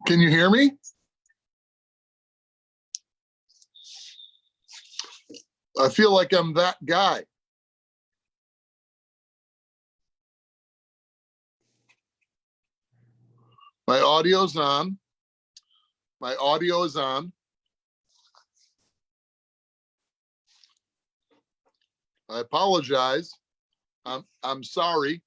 Can you hear me? I feel like I'm that guy. My audio's on. My audio is on. I apologize. I'm sorry.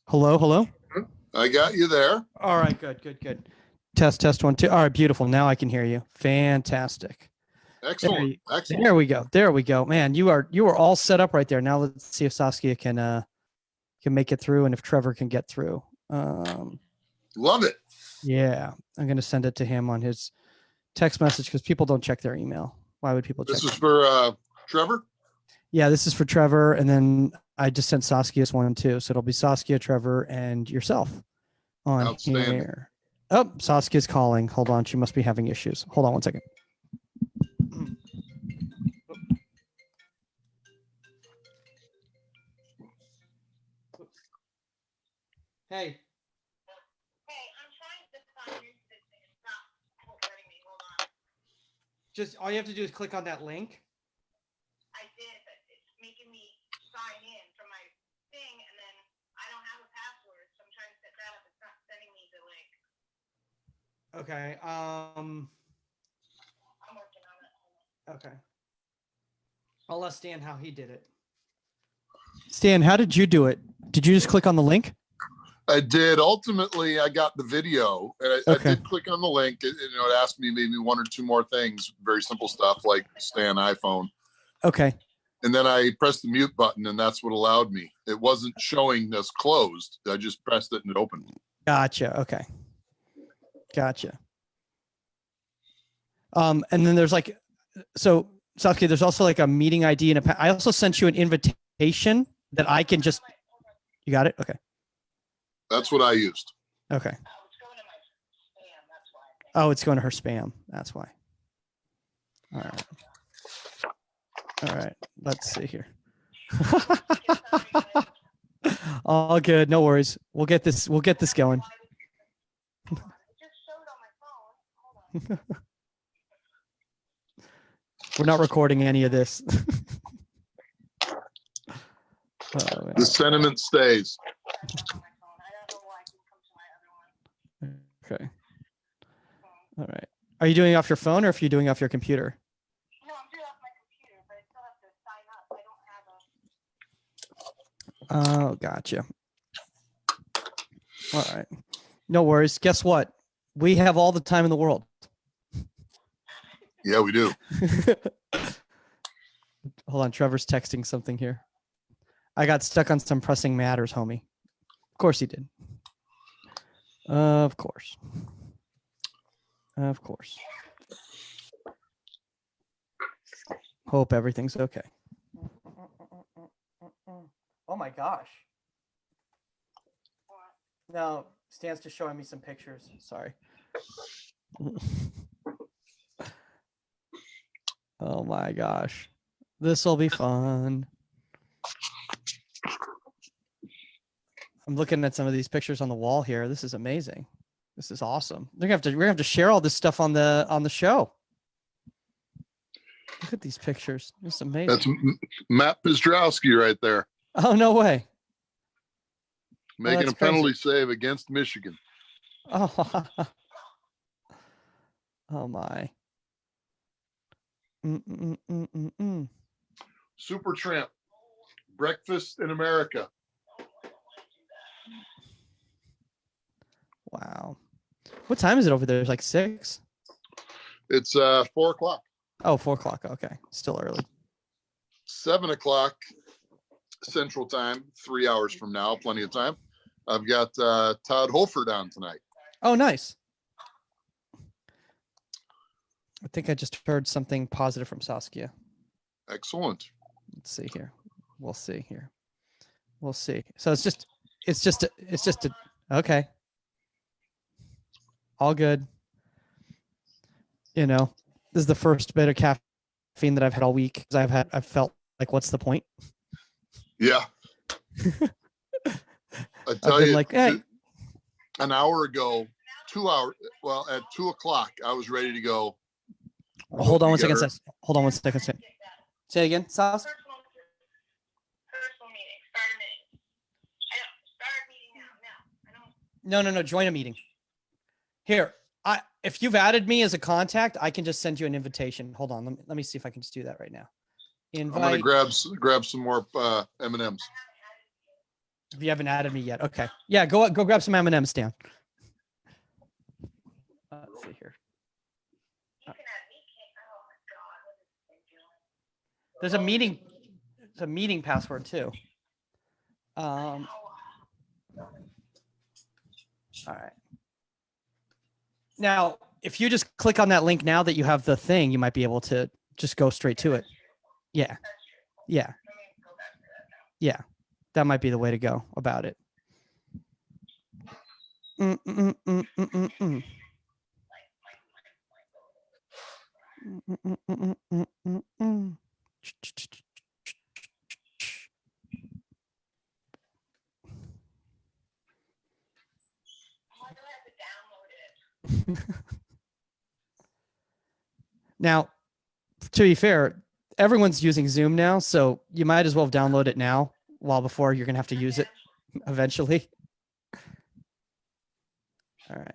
Hello, hello. I got you there. All right, good. Test, 1, 2. All right, beautiful. Now I can hear you. Fantastic. Excellent. Excellent. There we go. Man, you are all set up right there. Now let's see if Saskia can make it through and if Trevor can get through. Love it. Yeah, I'm going to send it to him on his text message because people don't check their email. Why would people check? This is for Trevor? Yeah, this is for Trevor. And then I just sent Saskia's one too. So it'll be Saskia, Trevor, and yourself on here. Oh, Saskia's calling. Hold on. She must be having issues. Hold on 1 second. Hey. I'm trying to sign into this thing. It's not letting me. Hold on. Just all you have to do is click on that link. I did, but it's making me sign in from my thing, and then I don't have a password, so I'm trying to set that up. It's not sending me the link. Okay. I'm working on it. Okay. I'll ask Stan how he did it. Stan, how did you do it? Did you just click on the link? I did. Ultimately, I got the video, and I Okay. did click on the link. It asked me maybe 1 or 2 more things, very simple stuff like stay on iPhone. Okay. And then I pressed the mute button, and that's what allowed me. It wasn't showing us closed. I just pressed it and it opened. Gotcha. Okay. Gotcha. And then there's like, so Saskia, there's also like a meeting ID and I also sent you an invitation that I can just, you got it? Okay. That's what I used. Okay. Oh, it's going to my spam. That's why. Oh, it's going to her spam. That's why. All right. Let's see here. All good. No worries. We'll get this going. It just showed on my phone. Hold on. We're not recording any of this. Oh, The sentiment stays. okay. All right. Are you doing it off your phone or if you're doing it off your computer? No, I'm doing it off my computer, but I still have to sign up. I don't have a. Oh, gotcha. All right. No worries. Guess what? We have all the time in the world. Yeah, we do. Hold on. Trevor's texting something here. I got stuck on some pressing matters, homie. Of course he did. Of course. Of course. Hope everything's okay. Oh my gosh. No, Stan's just showing me some pictures. Sorry. Oh my gosh. This will be fun. I'm looking at some of these pictures on the wall here. This is amazing. This is awesome. We're gonna have to share all this stuff on the show. Look at these pictures. This is amazing. That's Matt Piotrowski right there. Oh, no way. Making that's a penalty crazy. save against Michigan. Oh, oh my. Super Tramp. Breakfast in America. Wow. What time is it over there? It's like 6? It's 4 o'clock. Oh, 4 o'clock. Okay. Still early. 7 o'clock Central Time, 3 hours from now, plenty of time. I've got Todd Holford on tonight. Oh, nice. I think I just heard something positive from Saskia. Excellent. Let's see here. We'll see here. We'll see. So it's just okay. All good. You know, this is the first bit of caffeine that I've had all week because I've felt like, what's the point? Yeah. I tell I've been you, like, hey, an hour ago, 2 hours. Well, at 2 o'clock, I was ready to go. hold on one second. Hold on one second. Say it again, Sas. Personal meeting. Start a meeting. I don't start a meeting now. No, I don't. No. Join a meeting. Here, if you've added me as a contact, I can just send you an invitation. Hold on. Let me see if I can just do that right now. Invite. I'm gonna grab some more M&Ms. If you haven't added me yet, okay. Yeah, go grab some M&Ms, Stan. Let's see here. You can add me. Oh my God, what is this thing doing? There's a meeting. It's a meeting password too. All right. Now, if you just click on that link now that you have the thing, you might be able to just go straight to it. Yeah. Yeah. Yeah. That might be the way to go about it. Now, to be fair, everyone's using Zoom now, so you might as well download it now while before you're going to have to use it eventually. All right.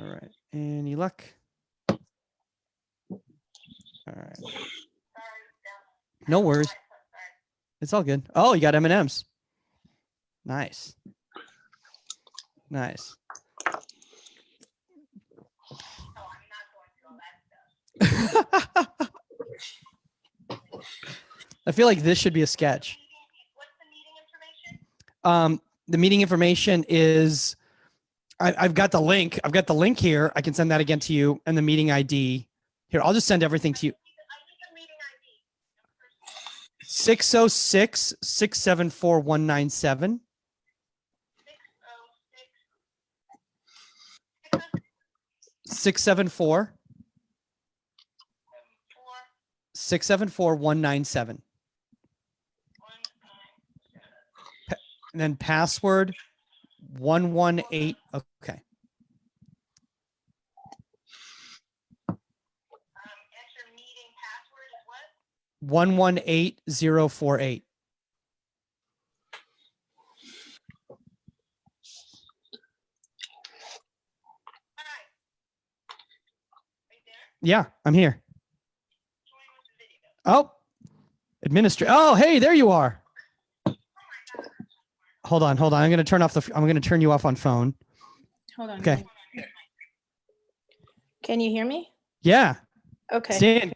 All right. Any luck? All right. No worries. It's all good. Oh, you got M&Ms. Nice. Nice. I feel like this should be a sketch. What's the meeting information? The meeting information is I've got the link. I've got the link here. I can send that again to you and the meeting ID. Here, I'll just send everything to you. I need the meeting ID. 606-674-197. 674 674-197. And then password 118. Okay. Enter meeting password is what? 118048. Hi. Right there. Yeah, I'm here. Join with the video. Oh, administrator. Oh, hey, there you are. Hold on. I'm going to turn you off on phone. Hold on. Okay. Can you hear me? Yeah. Okay.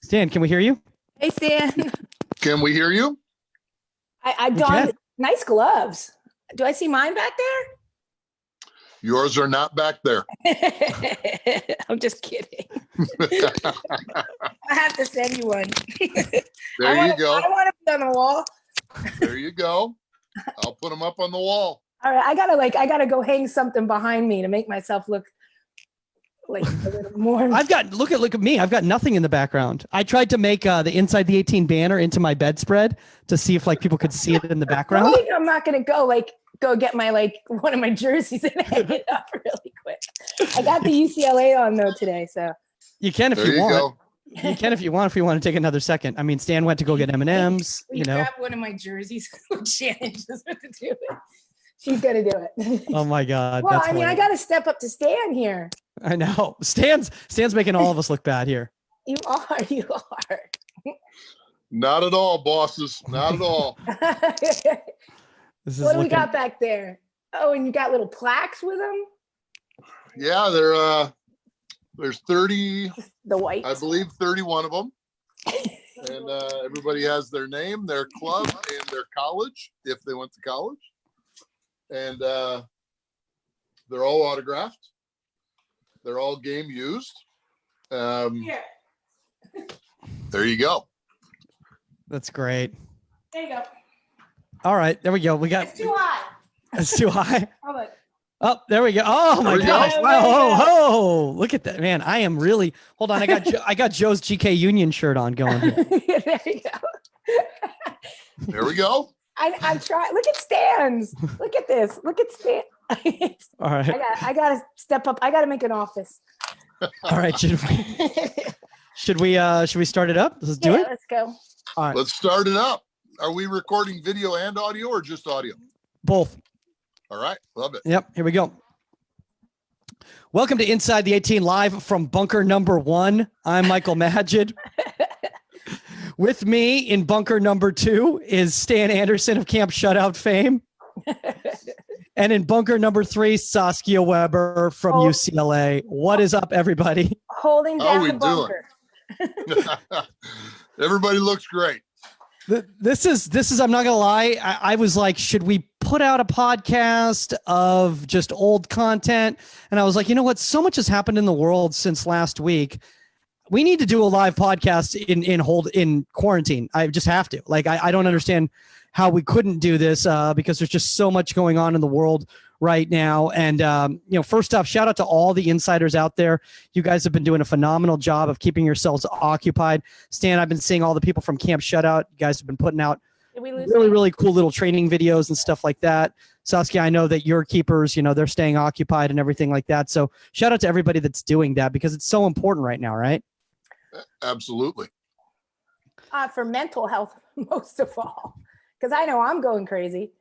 Stan, can we hear you? Hey, Stan. Can we hear you? I We donned can. nice gloves. Do I see mine back Yours are not back there. there? I'm just kidding. I have to send you one. There you go. I want to be on the wall. There you go. I'll put them up on the wall. All right. I gotta go hang something behind me to make myself look like a little more. Look at me. I've got nothing in the background. I tried to make the Inside the 18 banner into my bedspread to see if people could see it in the background. I'm not gonna go get my one of my jerseys and hang it up really quick. I got the UCLA on though today, so You can if There you you want. go. You can if you want to take another second. I mean, Stan went to go get M&Ms, we grab one of my jerseys. Shannon just what to do it. She's gonna do it. Oh my God. Well, that's I mean, I hilarious. gotta step up to Stan here. I know. Stan's making all of us look bad here. You are. Not at all, bosses. Not at all. This is What do we looking, got back there? Oh, and you got little plaques with them? Yeah, there's 30, The white. I believe 31 of them. And everybody has their name, their club, and their college, if they went to college. And they're all autographed. They're all game used. Here. There you go. That's great. There you go. All right, there we go. We got It's too high. it's too high. How about Oh, there we go. Oh my There we gosh! go. Wow! There we Oh, go. oh, look at that, man! I am really. Hold on, I got Joe's GK Union shirt on going here. there you go. There we go. I'm trying. Look at Stan's. Look at this. Look at Stan. All right, I gotta step up. I gotta make an office. all right. Should we start it up? Let's do Yeah, it. let's go. All right, Let's start it up. Are we recording video and audio or just audio? both. All right. Love it. Yep, here we go. Welcome to Inside the 18 live from bunker number 1. I'm Michael Magid. With me in bunker number 2 is Stan Anderson of Camp Shutout fame. And in bunker number 3, Saskia Weber from UCLA. What is up, everybody? Holding How down we the bunker. Everybody looks great. This is I'm not gonna lie. I was like, should we put out a podcast of just old content? And I was like, you know what? So much has happened in the world since last week. We need to do a live podcast in quarantine. I just have to. Like, I don't understand how we couldn't do this because there's just so much going on in the world right now. And, first off, shout out to all the insiders out there. You guys have been doing a phenomenal job of keeping yourselves occupied. Stan, I've been seeing all the people from Camp Shutout. You guys have been putting out Did we lose really, him? really cool little training videos and stuff like that. Saskia, I know that your keepers, they're staying occupied and everything like that. So shout out to everybody that's doing that because it's so important right now, right? Absolutely. For mental health, most of all, because I know I'm going crazy.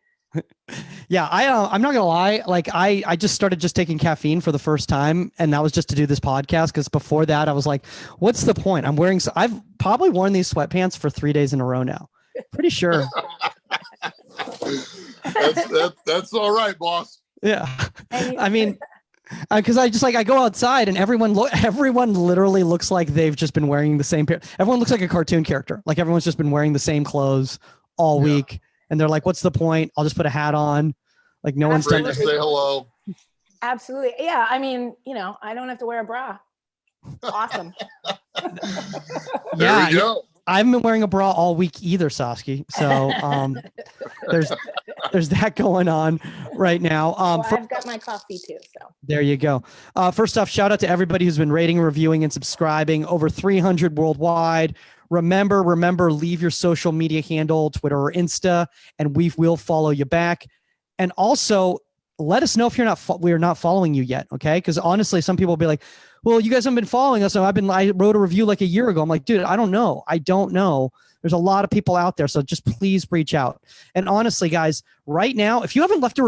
Yeah, I'm not gonna lie. Like I just started taking caffeine for the first time, and that was just to do this podcast. Because before that, I was like, "What's the point?" I've probably worn these sweatpants for 3 days in a row now. Pretty sure. That's all right, boss. Yeah, I mean, because I go outside and everyone literally looks like they've just been wearing the same pair. Everyone looks like a cartoon character. Like everyone's just been wearing the same clothes all week. And they're like, what's the point? I'll just put a hat on. Like no one's done Great to that. say hello. Absolutely. Yeah. I mean, I don't have to wear a bra. Awesome. There we go. I haven't been wearing a bra all week either, Saskia. So there's that going on right now. Well, I've got my coffee too. So there you go. First off, shout out to everybody who's been rating, reviewing, and subscribing. Over 300 worldwide. Remember, leave your social media handle, Twitter or Insta, and we will follow you back. And also, let us know if we're not following you yet, okay? Because honestly, some people will be like, "Well, you guys haven't been following us." So I wrote a review like a year ago. I'm like, dude, I don't know. There's a lot of people out there, so just please reach out. And honestly, guys, right now, if you have not left a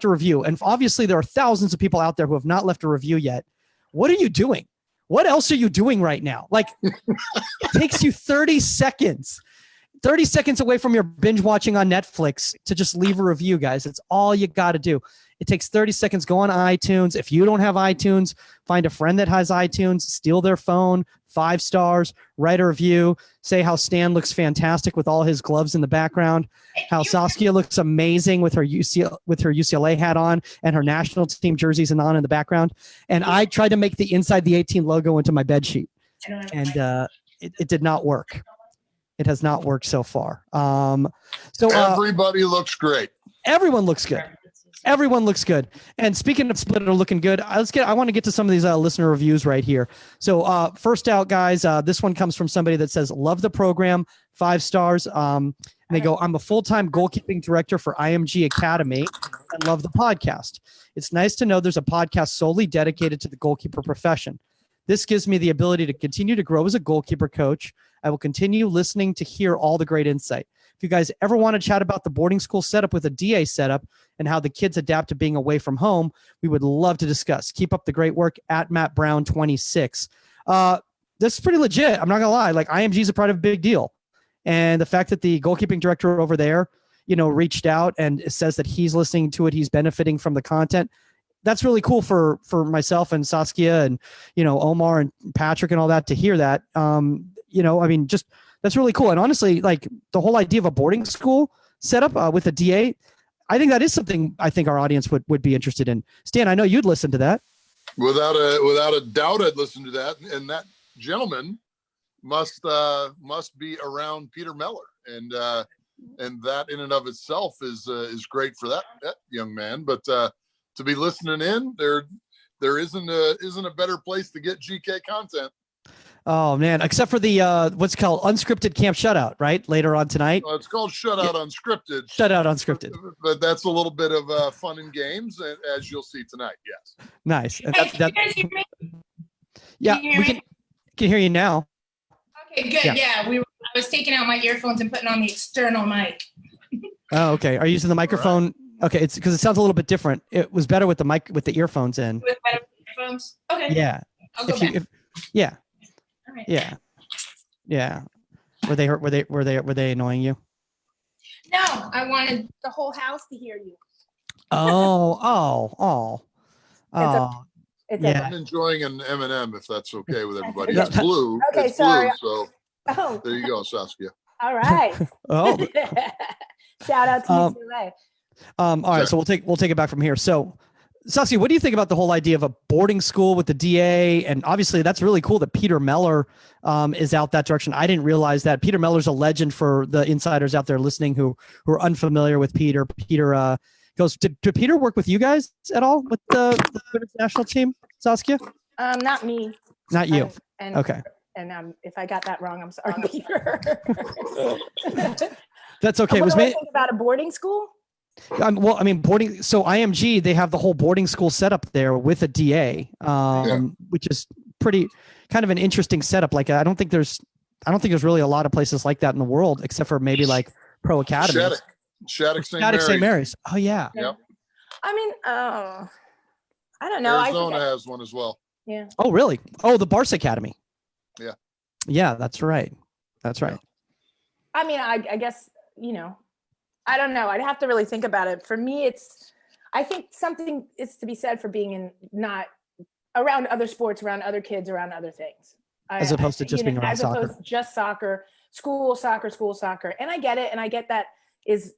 review, and obviously there are thousands of people out there who have not left a review yet, what are you doing? What else are you doing right now? Like, it takes you 30 seconds away from your binge watching on Netflix to just leave a review, guys. It's all you got to do. It takes 30 seconds. Go on iTunes. If you don't have iTunes, find a friend that has iTunes, steal their phone, 5 stars, write a review, say how Stan looks fantastic with all his gloves in the background, how Saskia looks amazing with her UCLA hat on and her national team jerseys on in the background. And I tried to make the Inside the 18 logo into my bed sheet, and it did not work. It has not worked so far. Everybody looks great. Everyone looks good. Everyone looks good. And speaking of Splitter looking good, I want to get to some of these listener reviews right here. So first out, guys, this one comes from somebody that says, love the program, 5 stars. And they go, I'm a full-time goalkeeping director for IMG Academy and love the podcast. It's nice to know there's a podcast solely dedicated to the goalkeeper profession. This gives me the ability to continue to grow as a goalkeeper coach. I will continue listening to hear all the great insight. If you guys ever want to chat about the boarding school setup with a DA setup and how the kids adapt to being away from home, we would love to discuss. Keep up the great work at Matt Brown 26. This is pretty legit. I'm not gonna lie. Like, IMG is a part of a big deal, and the fact that the goalkeeping director over there, reached out and says that he's listening to it, he's benefiting from the content. That's really cool for myself and Saskia and Omar and Patrick and all that to hear that. That's really cool. And honestly, like the whole idea of a boarding school setup with a DA, I think that is something I think our audience would be interested in. Stan, I know you'd listen to that. Without a doubt, I'd listen to that. And that gentleman must be around Peter Meller, and that in and of itself is great for that young man. But to be listening in, there isn't a better place to get GK content. Oh man, except for the what's called unscripted camp shutout, right? Later on tonight. Well, it's called Shutout Unscripted. Shutout unscripted. But that's a little bit of fun and games, as you'll see tonight. Yes. Nice. And Hey, can you guys hear me? yeah, Can you hear me? can hear you now. Okay, good. Yeah, I was taking out my earphones and putting on the external mic. Oh, okay. Are you using the microphone? Okay, it's because it sounds a little bit different. It was better with the mic with the earphones in. With better earphones? Okay. Yeah. I'll go back. Yeah. All right. Yeah. Were they annoying you? No, I wanted the whole house to hear you. Oh. It's Yeah. I'm enjoying an M&M if that's okay with everybody. Yeah. It's blue. Okay, it's sorry. blue. So Oh, there you go, Saskia. all right. Oh. Shout out to Um, UCLA. All right, so we'll take it back from here. So, Saskia, what do you think about the whole idea of a boarding school with the DA? And obviously, that's really cool that Peter Meller is out that direction. I didn't realize that. Peter Meller's a legend for the insiders out there listening who are unfamiliar with Peter. Peter goes. Did Peter work with you guys at all with the women's national team, Saskia? Not me. Not you. And Okay, And if I got that wrong, I'm sorry, Peter. that's okay. It What was do I made. think about a boarding school? Well, I mean, boarding. So IMG, they have the whole boarding school setup there with a DA, which is pretty kind of an interesting setup. Like, I don't think there's really a lot of places like that in the world, except for maybe like pro academies. Shattuck St. Shattuck St. Mary's. Mary's. Oh yeah. Yep. I mean, I don't know. Arizona has one as well. Yeah. Oh really? Oh, the Barca Academy. Yeah. Yeah, that's right. That's right. I mean, I guess, I don't know. I'd have to really think about it. For me, I think something is to be said for being not around other sports, around other kids, around other things. As opposed to just being around soccer. As opposed to just soccer, school soccer. And I get it. And I get that is,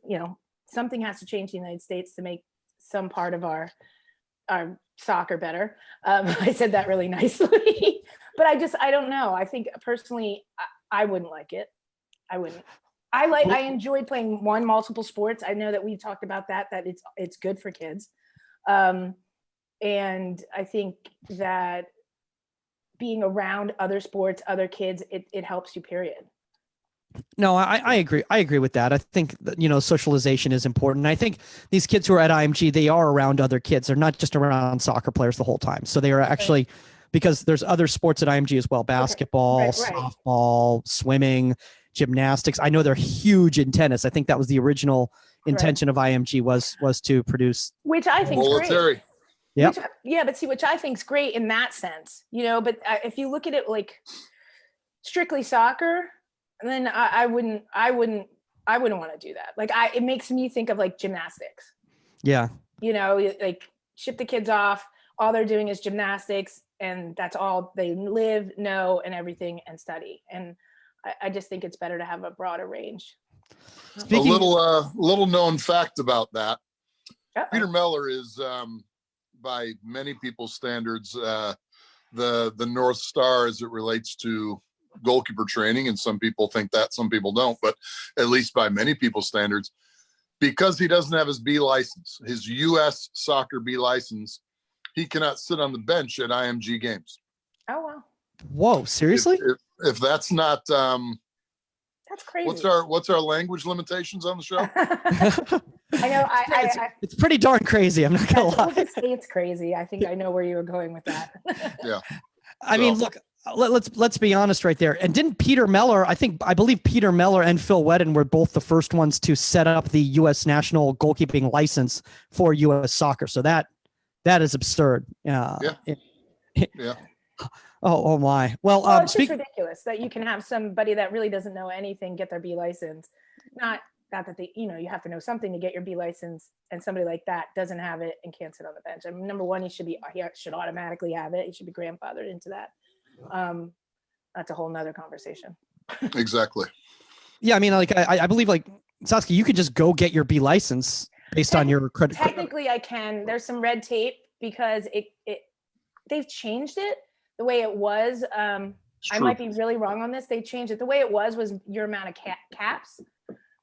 something has to change in the United States to make some part of our soccer better. I said that really nicely, but I don't know. I think personally, I wouldn't like it. I wouldn't. I enjoyed playing multiple sports. I know that we talked about that it's good for kids. And I think that being around other sports, other kids, it helps you, period. No, I agree. I agree with that. I think that, socialization is important. I think these kids who are at IMG, they are around other kids. They're not just around soccer players the whole time. So they are actually, because there's other sports at IMG as well, basketball, Right. softball, swimming, gymnastics. I know they're huge in tennis. I think that was the original intention of IMG was to produce. Which I think is great. Military. Yep. Which I think is great in that sense, but if you look at it like strictly soccer, then I wouldn't want to do that. Like it makes me think of like gymnastics. Yeah. Like ship the kids off. All they're doing is gymnastics, and that's all they live, know, and everything, and study. And I just think it's better to have a broader range. A little known fact about that. Uh-oh. Peter Meller is, by many people's standards, the North Star as it relates to goalkeeper training, and some people think that, some people don't, but at least by many people's standards, because he doesn't have his B license, his U.S. soccer B license, he cannot sit on the bench at IMG games. Oh wow, Whoa, seriously? If that's not that's crazy. what's our language limitations on the show? I know. It's pretty darn crazy. I'm not gonna We'll lie. just say it's crazy. I think I know where you were going with that. Yeah. I mean, look, let's be honest right there. And didn't Peter Meller, I believe Peter Meller and Phil Wedden were both the first ones to set up the U.S. national goalkeeping license for U.S. soccer. So that is absurd. Yeah. Yeah. Oh my. Well, Well, it's just ridiculous that you can have somebody that really doesn't know anything get their B license. Not that they, you have to know something to get your B license, and somebody like that doesn't have it and can't sit on the bench. I mean, number one, he should automatically have it. He should be grandfathered into that. That's a whole nother conversation. Exactly. Yeah, I mean, like I believe, like Saskia, you could just go get your B license based on your credit. Technically, I can. There's some red tape because they've changed it the way it was. I might be really wrong on this. They changed it. The way it was your amount of caps.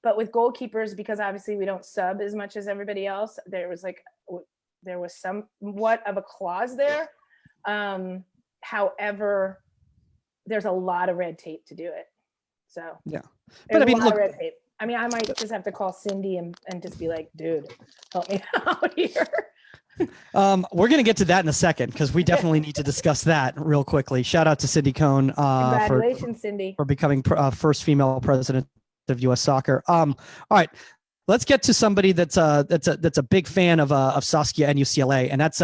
But with goalkeepers, because obviously we don't sub as much as everybody else, there was somewhat of a clause there. However, there's a lot of red tape to do it. So Yeah, but I mean, look, red tape. I mean, I might just have to call Cindy and just be like, dude, help me out here. we're going to get to that in a second because we definitely need to discuss that real quickly. Shout out to Cindy Cohn Congratulations, Cindy, for becoming first female president of U.S. Soccer. All right, let's get to somebody that's a big fan of Saskia and UCLA, and that's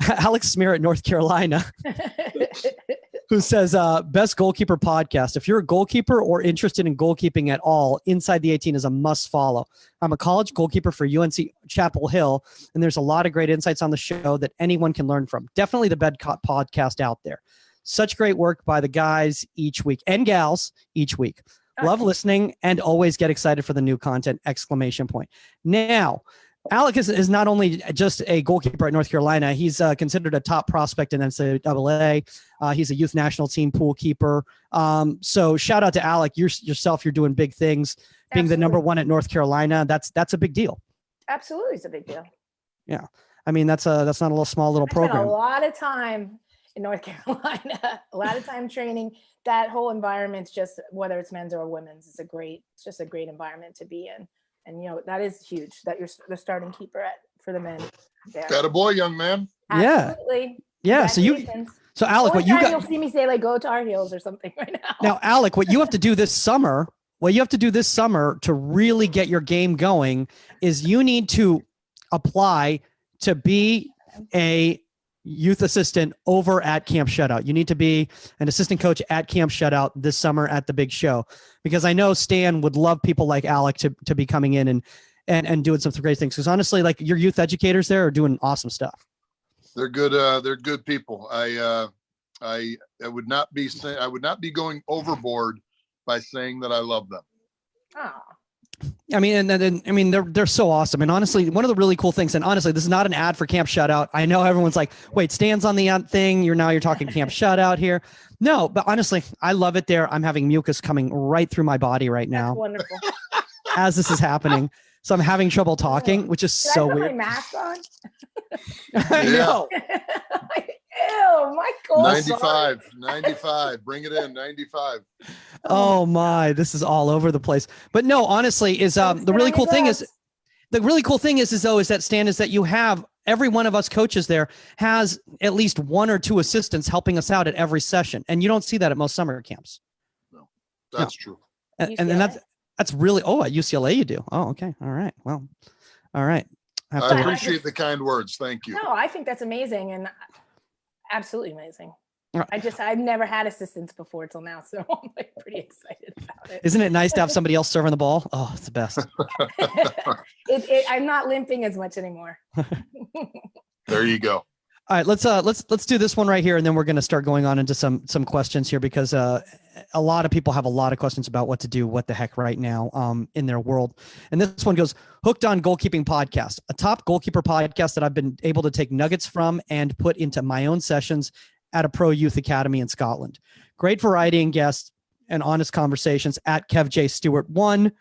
Alex Smear at North Carolina, who says, best goalkeeper podcast. If you're a goalkeeper or interested in goalkeeping at all, Inside the 18 is a must follow. I'm a college goalkeeper for UNC Chapel Hill, and there's a lot of great insights on the show that anyone can learn from. Definitely the best podcast out there. Such great work by the guys each week and gals each week. Love listening and always get excited for the new content, ! Now, Alec is not only just a goalkeeper at North Carolina, he's considered a top prospect in NCAA. He's a youth national team pool keeper. So shout out to Alec. Yourself, you're doing big things. Being the number one at North Carolina, that's a big deal. Absolutely, it's a big deal. Yeah, I mean that's not a small little program. Spent a lot of time in North Carolina, a lot of time training. That whole environment's just, whether it's men's or women's, it's just a great environment to be in. And, that is huge that you're the starting keeper for the men there. Got a boy, young man. Absolutely. Yeah. So Alec, what you got? You'll see me say like, go Tar Heels or something right now. Now, Alec, what you have to do this summer, to really get your game going is you need to apply to be a youth assistant over at Camp Shutout. You need to be an assistant coach at Camp Shutout this summer at the big show, because I know Stan would love people like Alec to be coming in and doing some great things. Because honestly, like your youth educators there are doing awesome stuff. They're good. They're good people. I would not be going overboard by saying that I love them. Oh. I mean, and they're so awesome. And honestly, one of the really cool things, and honestly, this is not an ad for Camp Shutout. I know everyone's like, wait, Stan's on the thing. You're talking Camp Shutout here. No, but honestly, I love it there. I'm having mucus coming right through my body right now. That's wonderful. As this is happening. So I'm having trouble talking, which is Did so I put weird. my mask on? I know. Ew, Michael. 95. Bring it in. 95. Oh my, this is all over the place. But no, honestly, is the really cool thing is that Stan, is that you have every one of us coaches there has at least one or two assistants helping us out at every session. And you don't see that at most summer camps. No, that's true. And that's really, at UCLA you do. Oh, okay. All right. Well, all right. I appreciate the kind words. Thank you. No, I think that's amazing and absolutely amazing. Right. I've never had assistants before till now, so I'm like pretty excited about it. Isn't it nice to have somebody else serving the ball? Oh, it's the best. I'm not limping as much anymore. There you go. All right, let's do this one right here, and then we're going to start going on into some questions here, because a lot of people have a lot of questions about what to do, what the heck right now in their world. And this one goes, Hooked on Goalkeeping podcast, a top goalkeeper podcast that I've been able to take nuggets from and put into my own sessions at a pro youth academy in Scotland. Great variety and guests and honest conversations at Kev J Stewart 1,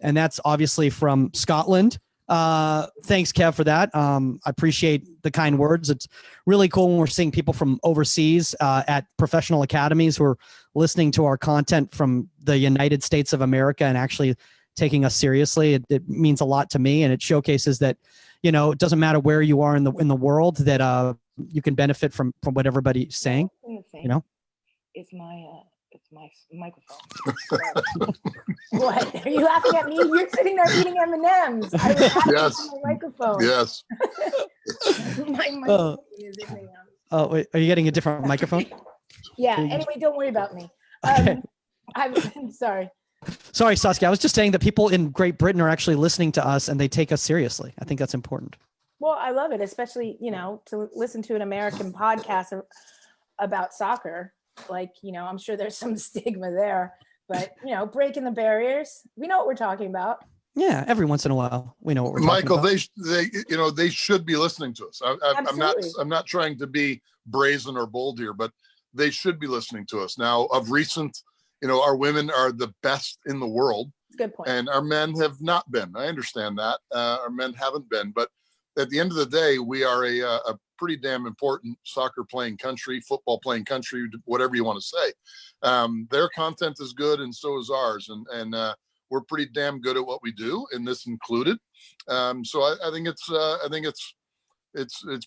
and that's obviously from Scotland. Thanks, Kev, for that. I appreciate the kind words. It's really cool when we're seeing people from overseas at professional academies who are listening to our content from the United States of America and actually taking us seriously. It means a lot to me, and it showcases that, it doesn't matter where you are in the world, that you can benefit from what everybody's saying. It's my microphone. What? Are you laughing at me? You're sitting there eating M&Ms. I was laughing at my microphone. Yes. My microphone is in there. Oh, wait, are you getting a different microphone? Yeah. Anyway, don't worry about me. Okay. I'm sorry. Sorry, Saskia. I was just saying that people in Great Britain are actually listening to us and they take us seriously. I think that's important. Well, I love it, especially, to listen to an American podcast about soccer. Like, I'm sure there's some stigma there, but, breaking the barriers. We know what we're talking about. Yeah, every once in a while, we know what we're Michael, talking about. they should be listening to us. I'm not trying to be brazen or bold here, but they should be listening to us. Now, of recent, our women are the best in the world. Good point. And our men have not been. I understand that. Our men haven't been. But at the end of the day, we are a pretty damn important soccer playing country, football playing country, whatever you want to say. Their content is good, and so is ours. And we're pretty damn good at what we do, and this included. So I think it's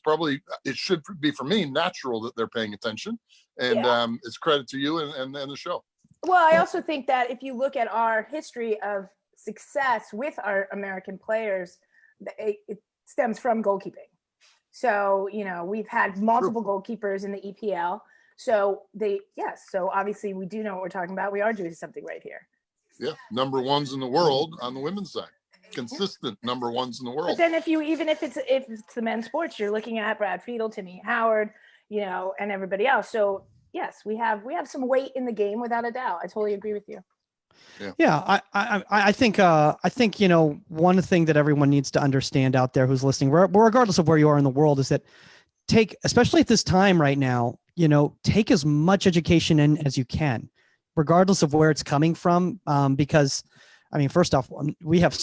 probably, it should be, for me, natural that they're paying attention. And it's credit to you and the show. Well, I also think that if you look at our history of success with our American players, it stems from goalkeeping. So, we've had multiple goalkeepers in the EPL. So so obviously we do know what we're talking about. We are doing something right here. Yeah. Number ones in the world on the women's side. Consistent number ones in the world. But then if it's the men's sports, you're looking at Brad Friedel, Timmy Howard, and everybody else. So yes, we have some weight in the game without a doubt. I totally agree with you. Yeah, I think one thing that everyone needs to understand out there who's listening, regardless of where you are in the world, is that especially at this time right now, take as much education in as you can, regardless of where it's coming from, because first off, we have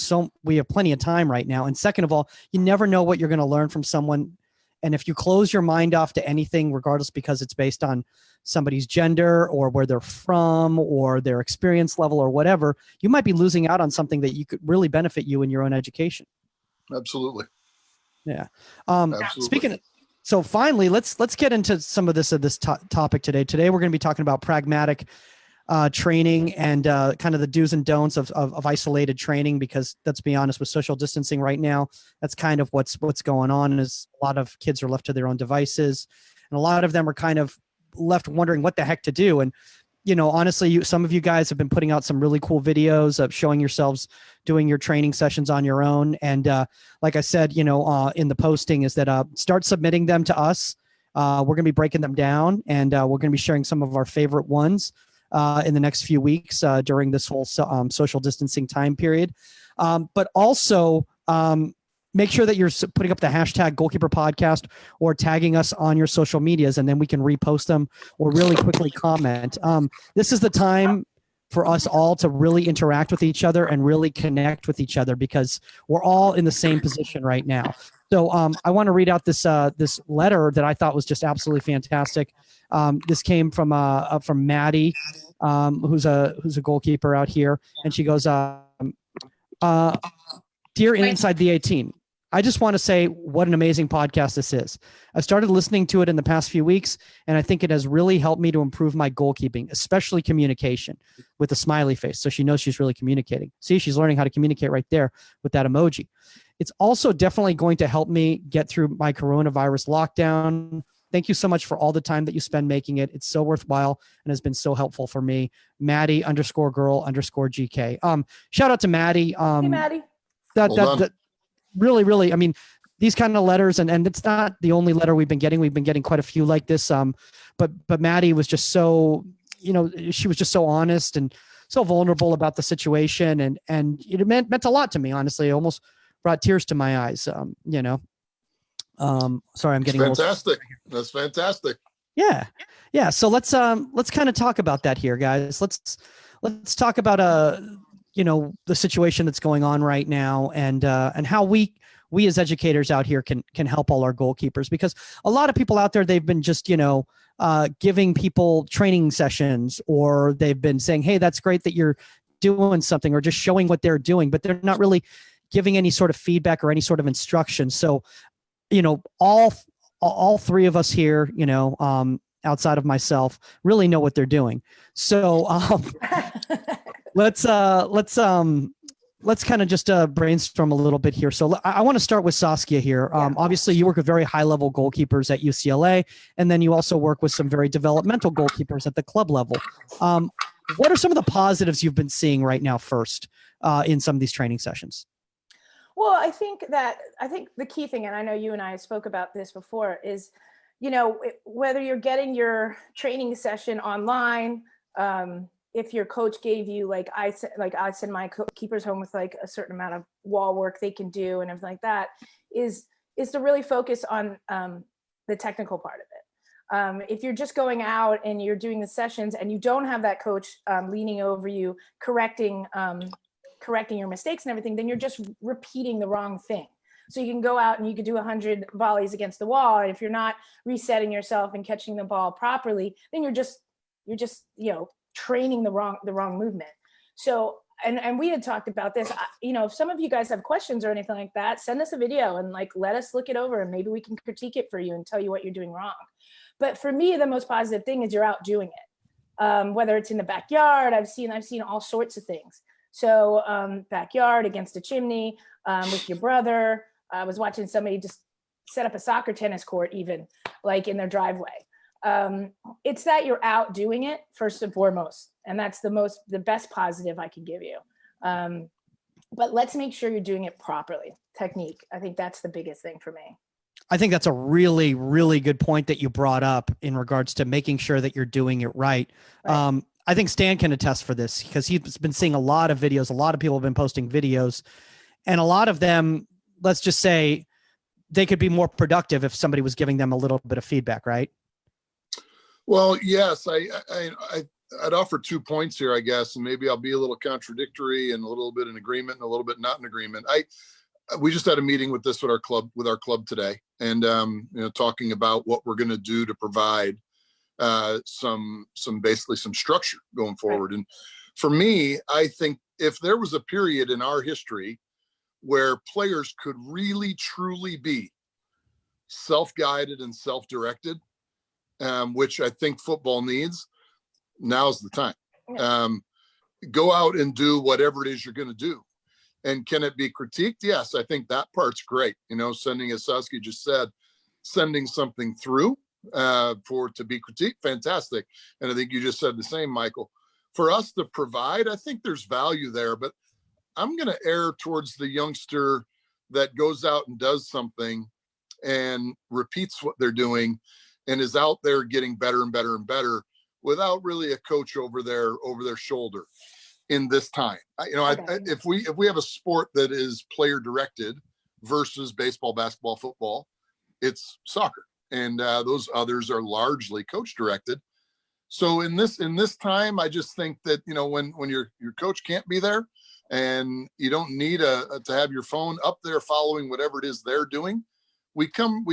plenty of time right now. And second of all, you never know what you're going to learn from someone. And if you close your mind off to anything, regardless, because it's based on somebody's gender or where they're from or their experience level or whatever, you might be losing out on something that you could really benefit you in your own education. Absolutely. Yeah. Absolutely. So finally, let's get into some of this topic today. Today, we're going to be talking about pragmatic training and kind of the do's and don'ts of isolated training, because let's be honest, with social distancing right now, that's kind of what's going on, is a lot of kids are left to their own devices, and a lot of them are kind of left wondering what the heck to do. And honestly, some of you guys have been putting out some really cool videos of showing yourselves doing your training sessions on your own. And like I said, in the posting, is that start submitting them to us. We're going to be breaking them down, and we're going to be sharing some of our favorite ones in the next few weeks during this whole social distancing time period. But also make sure that you're putting up the hashtag Goalkeeper Podcast or tagging us on your social medias, and then we can repost them or really quickly comment. This is the time for us all to really interact with each other and really connect with each other, because we're all in the same position right now. So I want to read out this letter that I thought was just absolutely fantastic. This came from Maddie, who's a goalkeeper out here, and she goes, "Dear Inside the 18, I just want to say what an amazing podcast this is. I started listening to it in the past few weeks, and I think it has really helped me to improve my goalkeeping, especially communication," with a smiley face. So she knows she's really communicating. See, she's learning how to communicate right there with that emoji. "It's also definitely going to help me get through my coronavirus lockdown. Thank you so much for all the time that you spend making it. It's so worthwhile and has been so helpful for me. Maddie _girl_GK." Shout out to Maddie. Hey, Maddie. That really, really, these kind of letters, and it's not the only letter we've been getting. We've been getting quite a few like this. But Maddie was just so, she was just so honest and so vulnerable about the situation, and it meant a lot to me, honestly. It almost brought tears to my eyes. Sorry, I'm getting fantastic. That's fantastic. Yeah. So let's kind of talk about that here, guys. Let's talk about the situation that's going on right now, and how we as educators out here can help all our goalkeepers, because a lot of people out there, they've been just giving people training sessions, or they've been saying, hey, that's great that you're doing something, or just showing what they're doing, but they're not really giving any sort of feedback or any sort of instruction. So all three of us here, outside of myself, really know what they're doing. So let's kind of just brainstorm a little bit here. So I want to start with Saskia here. Obviously, you work with very high-level goalkeepers at UCLA, and then you also work with some very developmental goalkeepers at the club level. What are some of the positives you've been seeing right now first in some of these training sessions? Well, I think the key thing, and I know you and I spoke about this before, is, whether you're getting your training session online, if your coach gave you, like I send my keepers home with like a certain amount of wall work they can do and everything like that, is to really focus on the technical part of If you're just going out and you're doing the sessions and you don't have that coach leaning over you, correcting your mistakes and everything, then you're just repeating the wrong thing. So you can go out and you could do 100 volleys against the wall. And if you're not resetting yourself and catching the ball properly, then you're just, training the wrong movement. So, and we had talked about this, if some of you guys have questions or anything like that, send us a video and let us look it over and maybe we can critique it for you and tell you what you're doing wrong. But for me, the most positive thing is you're out doing it. Whether it's in the backyard, I've seen all sorts of things. So backyard, against a chimney, with your brother. I was watching somebody just set up a soccer tennis court, even in their driveway. It's that you're out doing it first and foremost. And that's the best positive I can give you. But let's make sure you're doing it properly. Technique. I think that's the biggest thing for me. I think that's a really, really good point that you brought up in regards to making sure that you're doing it right. I think Stan can attest for this because he's been seeing a lot of videos. A lot of people have been posting videos, and a lot of them, let's just say, they could be more productive if somebody was giving them a little bit of feedback, right? Well, yes, I'd offer 2 points here, I guess, and maybe I'll be a little contradictory and a little bit in agreement and a little bit not in agreement. We just had a meeting with our club today, and talking about what we're going to do to provide some structure going forward. And for me, I think if there was a period in our history where players could really truly be self-guided and self-directed, which I think football needs, now's the time. Go out and do whatever it is you're going to do. And can it be critiqued? Yes, I think that part's great. Sending, as Saskia just said, sending something through to be critiqued, fantastic. And I think you just said the same, Michael. For us to provide, I think there's value there, but I'm going to err towards the youngster that goes out and does something and repeats what they're doing and is out there getting better and better and better without really a coach over their shoulder in this time. If we have a sport that is player directed versus baseball, basketball, football, it's soccer, and those others are largely coach directed. So in this time, I just think that when your coach can't be there, and you don't need to have your phone up there following whatever it is they're doing, we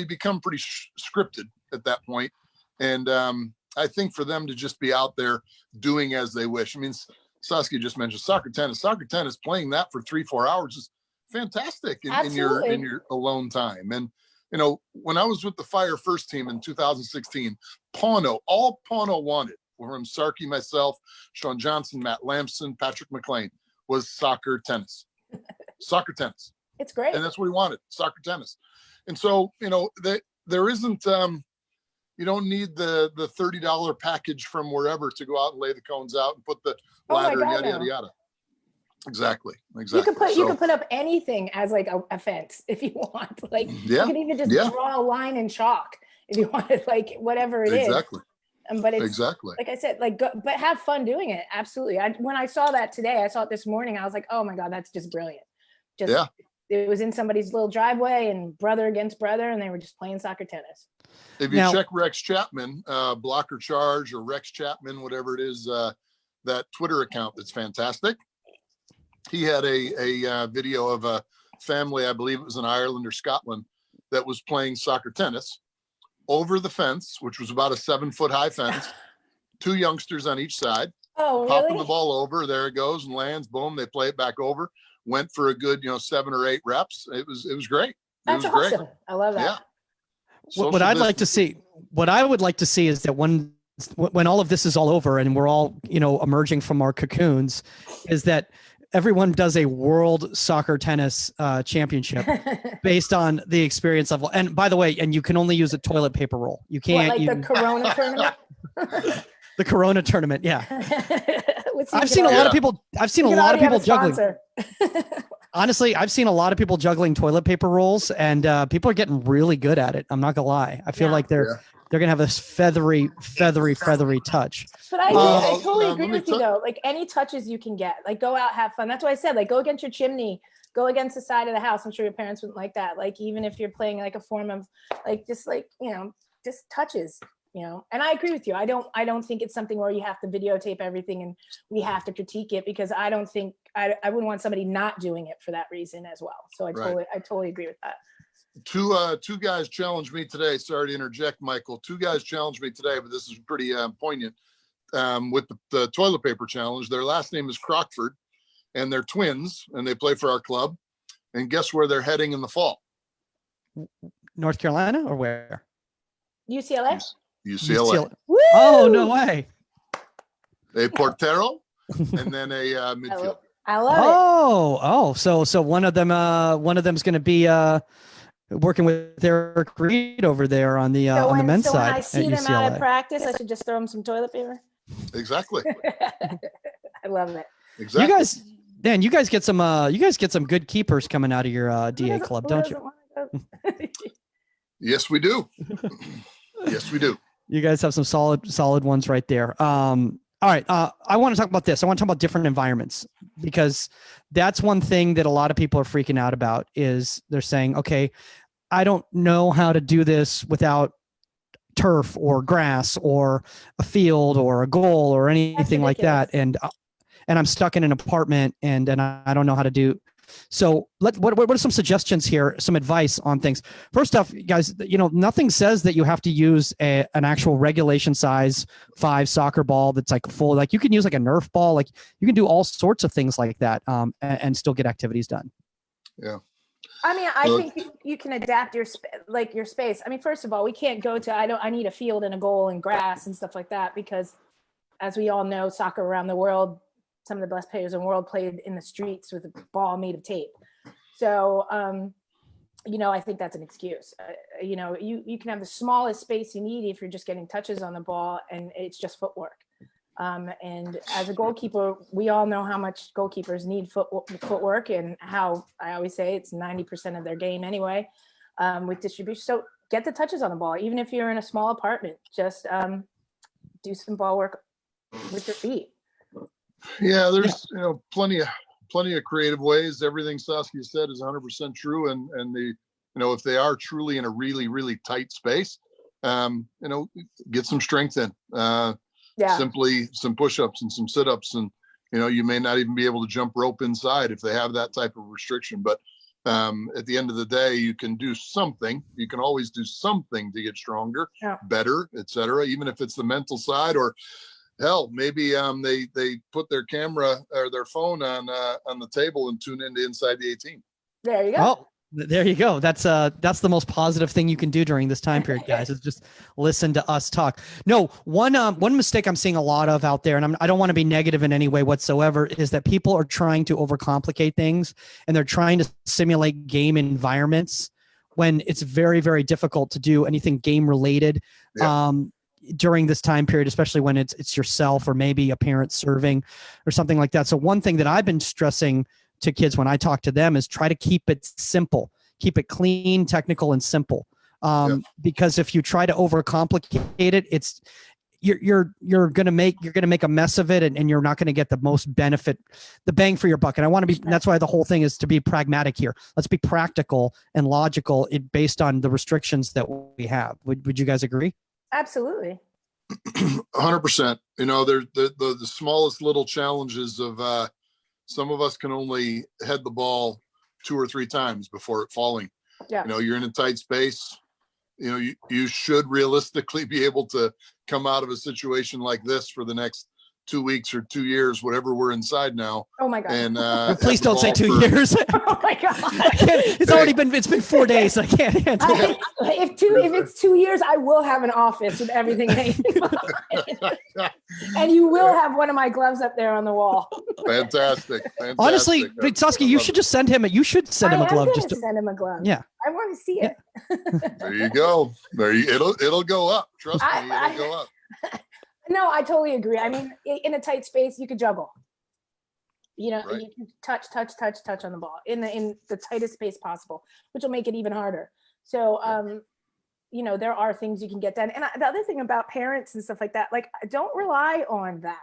become pretty scripted at that point. And I think for them to just be out there doing as they wish. I mean, Saskia just mentioned soccer tennis, playing that for 3-4 hours is fantastic in your alone time. And, when I was with the Fire first team in 2016, all Pono wanted from Sarky, myself, Sean Johnson, Matt Lamson, Patrick McLean, was soccer tennis. It's great. And that's what he wanted, soccer tennis. And so, there isn't, you don't need the $30 package from wherever to go out and lay the cones out and put the ladder, yada. Exactly. You can put up anything as a fence if you want. You can even just draw a line in chalk if you wanted, whatever it is. Exactly. But it's exactly, like I said, but have fun doing it. Absolutely. When I saw that today, I saw it this morning. I was like, oh my God, that's just brilliant. It was in somebody's little driveway and brother against brother, and they were just playing soccer tennis. If you check Rex Chapman, Blocker Charge, or Rex Chapman, whatever it is, that Twitter account, that's fantastic. He had a video of a family, I believe it was in Ireland or Scotland, that was playing soccer tennis over the fence, which was about a 7-foot high fence, 2 youngsters on each side, popping the ball over, there it goes and lands, boom, they play it back over, went for a good, 7 or 8 reps. It was great. That's awesome. Great. I love that. Yeah. What I would like to see is that when all of this is all over and we're all, emerging from our cocoons, is that everyone does a world soccer tennis championship based on the experience level. And by the way, and you can only use a toilet paper roll. You can't the Corona tournament. The Corona tournament. Yeah. I've seen a lot of people juggling. Honestly, I've seen a lot of people juggling toilet paper rolls, and people are getting really good at it. I'm not gonna lie. I feel like they're gonna have this feathery touch. But I totally agree with you though. Any touches you can get, go out, have fun. That's why I said, go against your chimney, go against the side of the house. I'm sure your parents wouldn't like that. Even if you're playing a form of just touches. you know, and I agree with you. I don't think it's something where you have to videotape everything and we have to critique it, because I don't think I wouldn't want somebody not doing it for that reason as well. So I totally agree with that. Two guys challenged me today. Sorry to interject, Michael. Two guys challenged me today, but this is pretty poignant. With the toilet paper challenge, their last name is Crockford, and they're twins, and they play for our club. And guess where they're heading in the fall? North Carolina or where? UCLA. UCLA. Woo! Oh, no way. A portero and then a midfielder. I love So one of them's going to be working with Eric Reed over there on the men's so side. When I see them out at practice, I should just throw them some toilet paper. Exactly. I love it. Exactly. You guys get some good keepers coming out of your DA club, don't you? Yes, we do. Yes, we do. You guys have some solid ones right there. All right. I want to talk about this. I want to talk about different environments, because that's one thing that a lot of people are freaking out about. Is they're saying, okay, I don't know how to do this without turf or grass or a field or a goal or anything like that. And I'm stuck in an apartment and I don't know how to do. So what are some suggestions here? Some advice on things. First off, guys, nothing says that you have to use an actual regulation size 5 soccer ball that's like full. Like you can use like a Nerf ball. Like you can do all sorts of things like that and still get activities done. Yeah. I mean, I think you can adapt your space. I mean, first of all, we can't go to I need a field and a goal and grass and stuff like that, because as we all know, soccer around the world, some of the best players in the world played in the streets with a ball made of tape. So, I think that's an excuse. You can have the smallest space you need if you're just getting touches on the ball, and it's just footwork. And as a goalkeeper, we all know how much goalkeepers need footwork, and how I always say it's 90% of their game anyway, with distribution. So get the touches on the ball, even if you're in a small apartment. Just do some ball work with your feet. Yeah, there's plenty of creative ways. Everything Saskia said is 100% true, and if they are truly in a really, really tight space, get some strength in. Simply some push-ups and some sit-ups, and you may not even be able to jump rope inside if they have that type of restriction. But at the end of the day, you can do something. You can always do something to get stronger, better, etc. Even if it's the mental side, or hell, maybe they put their camera or their phone on the table and tune into Inside the 18. There you go. Oh, there you go. That's the most positive thing you can do during this time period, guys, is just listen to us talk. No, one mistake I'm seeing a lot of out there, and I don't want to be negative in any way whatsoever, is that people are trying to overcomplicate things, and they're trying to simulate game environments when it's very, very difficult to do anything game related. Yeah. During this time period, especially when it's yourself or maybe a parent serving or something like that. So one thing that I've been stressing to kids when I talk to them is try to keep it simple, keep it clean, technical, and simple. Because if you try to overcomplicate it, you're going to make a mess of it, and you're not going to get the most benefit, the bang for your buck. And I want to be, and that's why the whole thing is to be pragmatic here. Let's be practical and logical based on the restrictions that we have. Would you guys agree? Absolutely. 100%. There's the smallest little challenges of some of us can only head the ball 2 or 3 times before it falling. Yeah. You're in a tight space. You should realistically be able to come out of a situation like this for the next 2 weeks or 2 years, whatever we're inside now. Oh my God. And please don't say 2 years. Oh my God. It's been 4 days. I can't handle it. If it's 2 years, I will have an office with everything. And you will have one of my gloves up there on the wall. Fantastic. Honestly, Saskia, you should just send him. You should send him a glove. Just to send him a glove. Yeah. I want to see it. There you go. It'll go up. Trust me, it'll go up. No, I totally agree. I mean, in a tight space, you could juggle. Right. You can touch on the ball in the tightest space possible, which will make it even harder. So, there are things you can get done. And the other thing about parents and stuff like that, like, don't rely on that.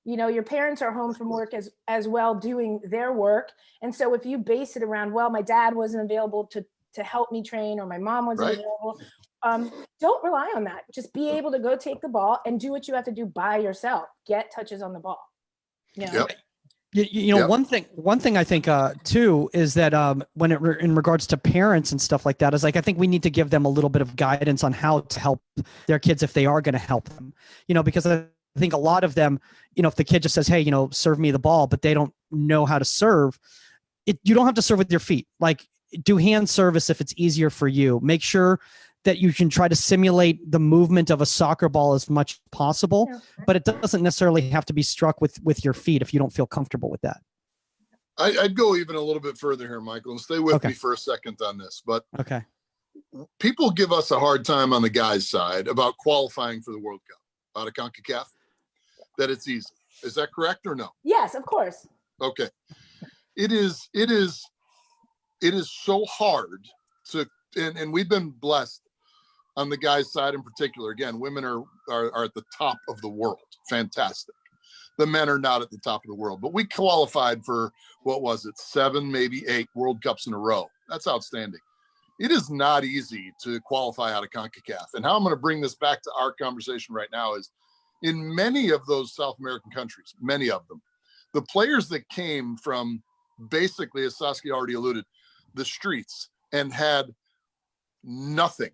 Your parents are home from work as well doing their work. And so if you base it around, well, my dad wasn't available to help me train, or my mom wasn't available. don't rely on that. Just be able to go take the ball and do what you have to do by yourself. Get touches on the ball. You know? Yep. You know, Yep. one thing I think too is that when in regards to parents and stuff like that is like I think we need to give them a little bit of guidance on how to help their kids if they are going to help them. You know, because I think a lot of them, you know, if the kid just says, "Hey, you know, serve me the ball," but they don't know how to serve, you don't have to serve with your feet. Like do hand service if it's easier for you. Make sure that you can try to simulate the movement of a soccer ball as much as possible, but it doesn't necessarily have to be struck with your feet if you don't feel comfortable with that. I'd go even a little bit further here, Michael, and stay with me for a second on this. But people give us a hard time on the guys' side about qualifying for the World Cup out of CONCACAF, that it's easy. Is that correct or no? Yes, of course. Okay. It is so hard to, and we've been blessed on the guys' side in particular. Again, women are at the top of the world. Fantastic. The men are not at the top of the world, but we qualified for, what was it, 7, maybe 8 World Cups in a row. That's outstanding. It is not easy to qualify out of CONCACAF. And how I'm going to bring this back to our conversation right now is in many of those South American countries, many of them, the players that came from basically, as Saskia already alluded, the streets and had nothing.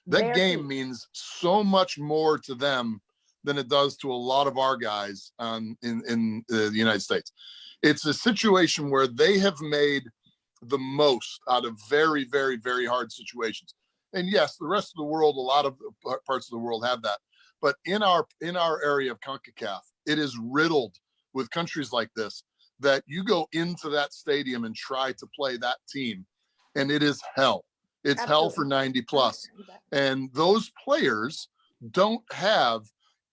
That game means so much more to them than it does to a lot of our guys in the United States. It's a situation where they have made the most out of very, very, very hard situations. And yes, the rest of the world, a lot of parts of the world have that. But in our area of CONCACAF, it is riddled with countries like this that you go into that stadium and try to play that team, and it is hell. It's hell for 90 plus. And those players don't have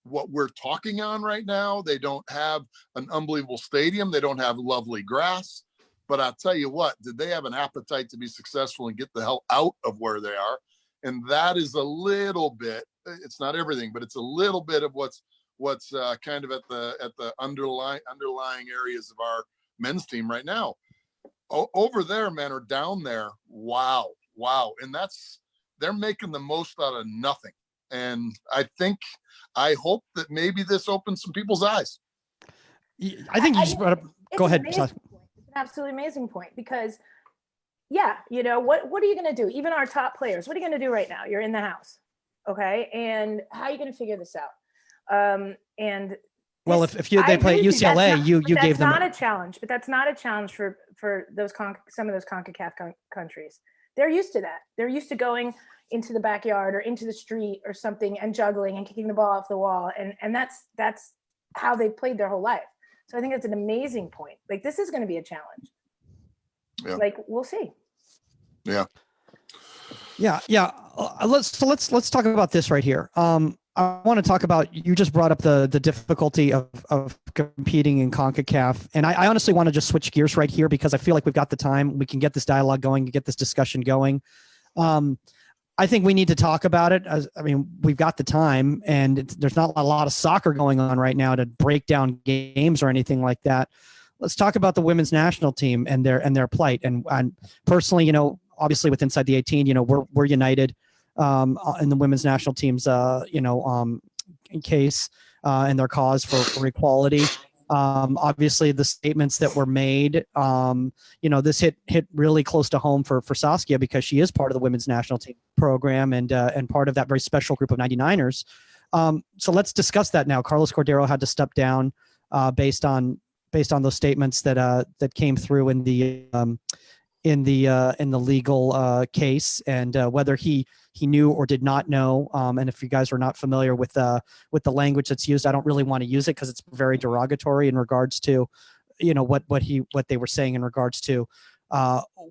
what we're talking on right now. They don't have an unbelievable stadium. They don't have lovely grass. But I'll tell you what, did they have an appetite to be successful and get the hell out of where they are? And that is a little bit, it's not everything, but it's a little bit of what's kind of at the underlying areas of our men's team right now. Over there, men are down there. Wow. And they're making the most out of nothing. And I hope that maybe this opens some people's eyes. I think you just brought up, go ahead. It's an absolutely amazing point because you know, what are you going to do? Even our top players, what are you going to do right now? You're in the house. Okay. And how are you going to figure this out? And well, if they play at UCLA, you gave them. That's not a challenge, but that's not a challenge for those some of those CONCACAF countries. They're used to that. They're used to going into the backyard or into the street or something and juggling and kicking the ball off the wall. And that's how they played their whole life. So I think that's an amazing point. Like this is going to be a challenge. Yeah. Like we'll see. Yeah. Let's talk about this right here. I want to talk about, you just brought up the difficulty of competing in CONCACAF. And I honestly want to just switch gears right here because I feel like we've got the time. We can get this dialogue going, get this discussion going. I think we need to talk about it. We've got the time and there's not a lot of soccer going on right now to break down games or anything like that. Let's talk about the women's national team and their plight. And personally, you know, obviously with Inside the 18, you know, we're united in the women's national team's, case and their cause for equality. Obviously the statements that were made, you know, this hit really close to home for Saskia because she is part of the women's national team program and part of that very special group of 99ers. So let's discuss that now. Carlos Cordero had to step down based on those statements that came through in the legal case, and whether he knew or did not know. And if you guys are not familiar with the language that's used, I don't really want to use it because it's very derogatory in regards to, you know, what they were saying in regards to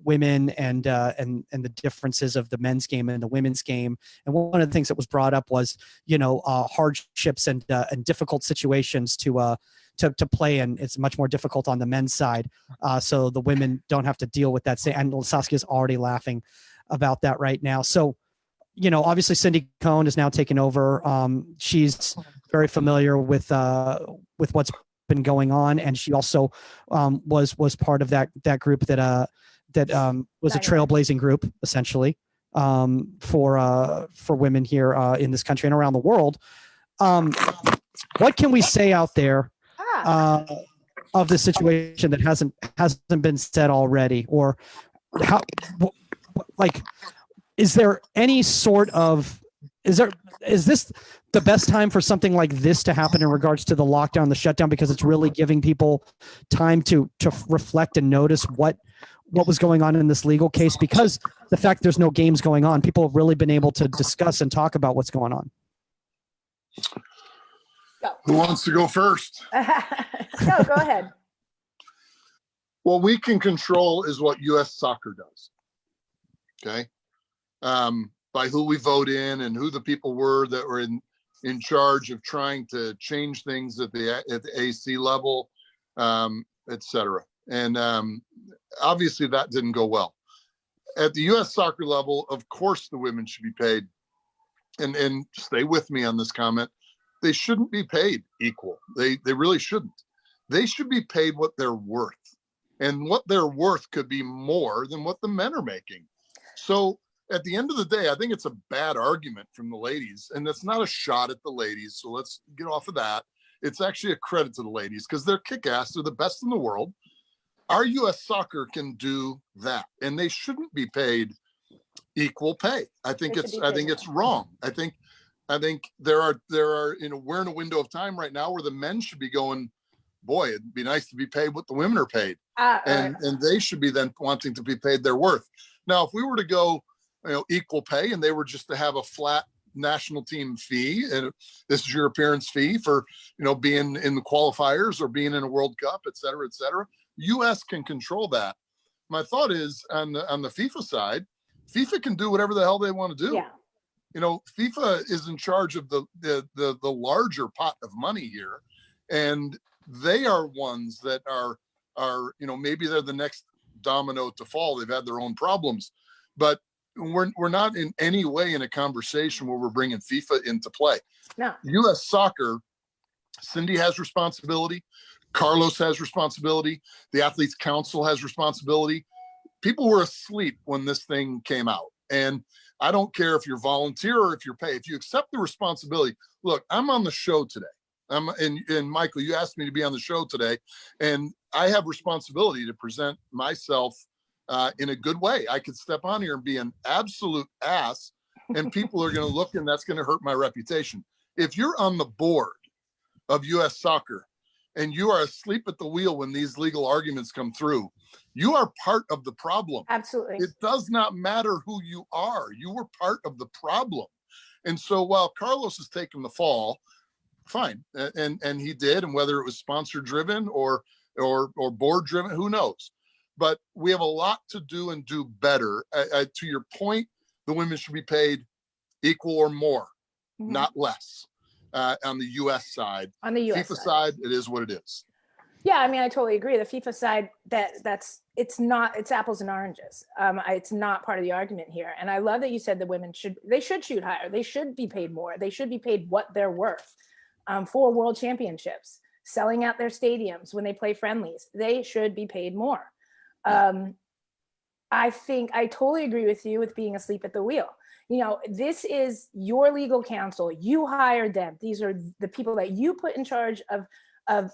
women and the differences of the men's game and the women's game. And one of the things that was brought up was, you know, hardships and difficult situations to play, and it's much more difficult on the men's side. So the women don't have to deal with that. And Saskia's already laughing about that right now. So, you know, obviously Cindy Cohn is now taking over. She's very familiar with what's been going on, and she also was part of that group that was a trailblazing group essentially. for women here in this country and around the world. What can we say out there of this situation that hasn't been said already, or how, like, is there any sort of, is this the best time for something like this to happen in regards to the lockdown, the shutdown, because it's really giving people time to reflect and notice what was going on in this legal case? Because the fact there's no games going on, people have really been able to discuss and talk about what's going on. Who wants to go first? No, go ahead. What we can control is what U.S. Soccer does. Okay. By who we vote in and who the people were that were in charge of trying to change things at the AC level, et cetera. And obviously that didn't go well. At the U.S. soccer level, of course, the women should be paid. And stay with me on this comment. They shouldn't be paid equal. They really shouldn't. They should be paid what they're worth. And what they're worth could be more than what the men are making. So at the end of the day, I think it's a bad argument from the ladies. And that's not a shot at the ladies. So let's get off of that. It's actually a credit to the ladies because they're kick-ass. They're the best in the world. Our U.S. soccer can do that. And they shouldn't be paid equal pay. I think it's wrong. I think there are, we're in a window of time right now where the men should be going, boy, it'd be nice to be paid what the women are paid. And they should be then wanting to be paid their worth. Now, if we were to go, equal pay and they were just to have a flat national team fee, and this is your appearance fee for, being in the qualifiers or being in a World Cup, et cetera, US can control that. My thought is on the FIFA side, FIFA can do whatever the hell they want to do. Yeah. FIFA is in charge of the larger pot of money here, and they are ones that are maybe they're the next domino to fall. They've had their own problems, but we're not in any way in a conversation where we're bringing FIFA into play. No. U.S. soccer, Cindy has responsibility. Carlos has responsibility. The Athletes Council has responsibility. People were asleep when this thing came out. And I don't care if you're volunteer or if you're paid. If you accept the responsibility, look, I'm on the show today. And Michael, you asked me to be on the show today, and I have responsibility to present myself in a good way. I could step on here and be an absolute ass, and people are going to look, and that's going to hurt my reputation. If you're on the board of U.S. Soccer and you are asleep at the wheel when these legal arguments come through, you are part of the problem. Absolutely. It does not matter who you are. You were part of the problem. And so while Carlos has taken the fall, fine. And he did. And whether it was sponsor driven or board driven, who knows? But we have a lot to do and do better. To your point, the women should be paid equal or more, not less. On the U.S. side. On the U.S. FIFA side, it is what it is. Yeah, I mean, I totally agree. The FIFA side, it's apples and oranges. It's not part of the argument here. And I love that you said the women should shoot higher. They should be paid more. They should be paid what they're worth for world championships, selling out their stadiums when they play friendlies. They should be paid more. I think I totally agree with you with being asleep at the wheel. This is your legal counsel. You hired them. These are the people that you put in charge of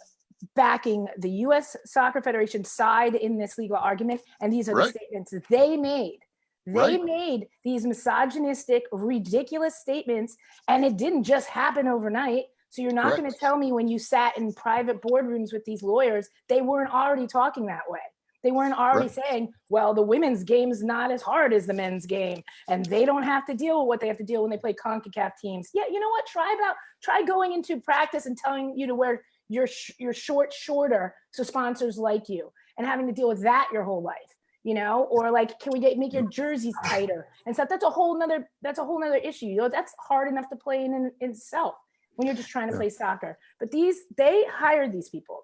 backing the U.S. Soccer Federation side in this legal argument. And these are the statements that they made. They made these misogynistic, ridiculous statements, and it didn't just happen overnight. So you're not going to tell me when you sat in private boardrooms with these lawyers, they weren't already talking that way. They weren't already saying, well, the women's game's not as hard as the men's game, and they don't have to deal with what they have to deal when they play CONCACAF teams. Yeah, you know what? Try going into practice and telling you to wear your shorter so sponsors like you, and having to deal with that your whole life, or like, can we make your jerseys tighter and stuff? That's a whole nother issue. That's hard enough to play in itself when you're just trying to play soccer. But they hired these people.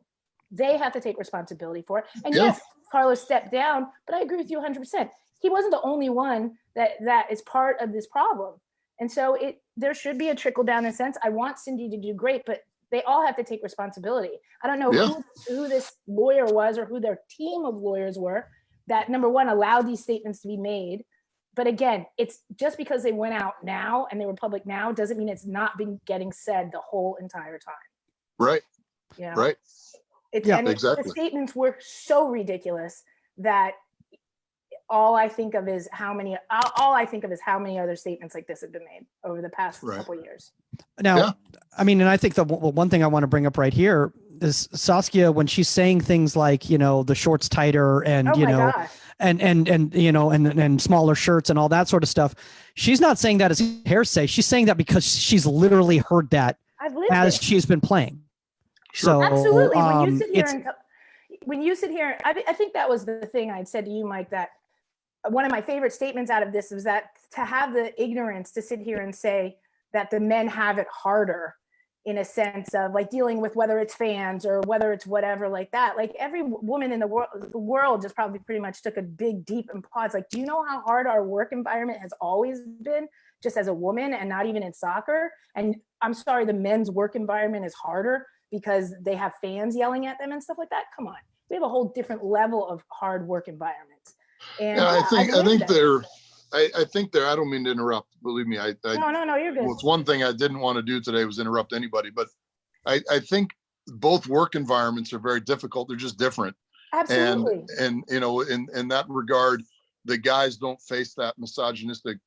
They have to take responsibility for it. And yes, Carlos stepped down, but I agree with you 100%. He wasn't the only one that is part of this problem. And so there should be a trickle down in a sense. I want Cindy to do great, but they all have to take responsibility. I don't know who this lawyer was or who their team of lawyers were that, number one, allowed these statements to be made, but again, it's just because they went out now and they were public now doesn't mean it's not been getting said the whole entire time. Right. You know? Right. The statements were so ridiculous that all I think of is how many other statements like this have been made over the past couple of years. Now, I mean, and I think the one thing I want to bring up right here is Saskia, when she's saying things like, you know, the shorts tighter and, gosh. and smaller shirts and all that sort of stuff. She's not saying that as hearsay. She's saying that because she's literally heard that as she's been playing. Sure. So absolutely. When you sit here, I think that was the thing I'd said to you, Mike, that one of my favorite statements out of this was that to have the ignorance to sit here and say that the men have it harder in a sense of like dealing with whether it's fans or whether it's whatever like that. Like every woman in the world just probably pretty much took a big, deep pause. Like, do you know how hard our work environment has always been just as a woman and not even in soccer? And I'm sorry, the men's work environment is harder because they have fans yelling at them and stuff like that. Come on. We have a whole different level of hard work environments. And I think I don't mean to interrupt. Believe me, no, you're good. Well, it's one thing I didn't want to do today was interrupt anybody, but I think both work environments are very difficult. They're just different. Absolutely. And you know, in that regard, the guys don't face that misogynistic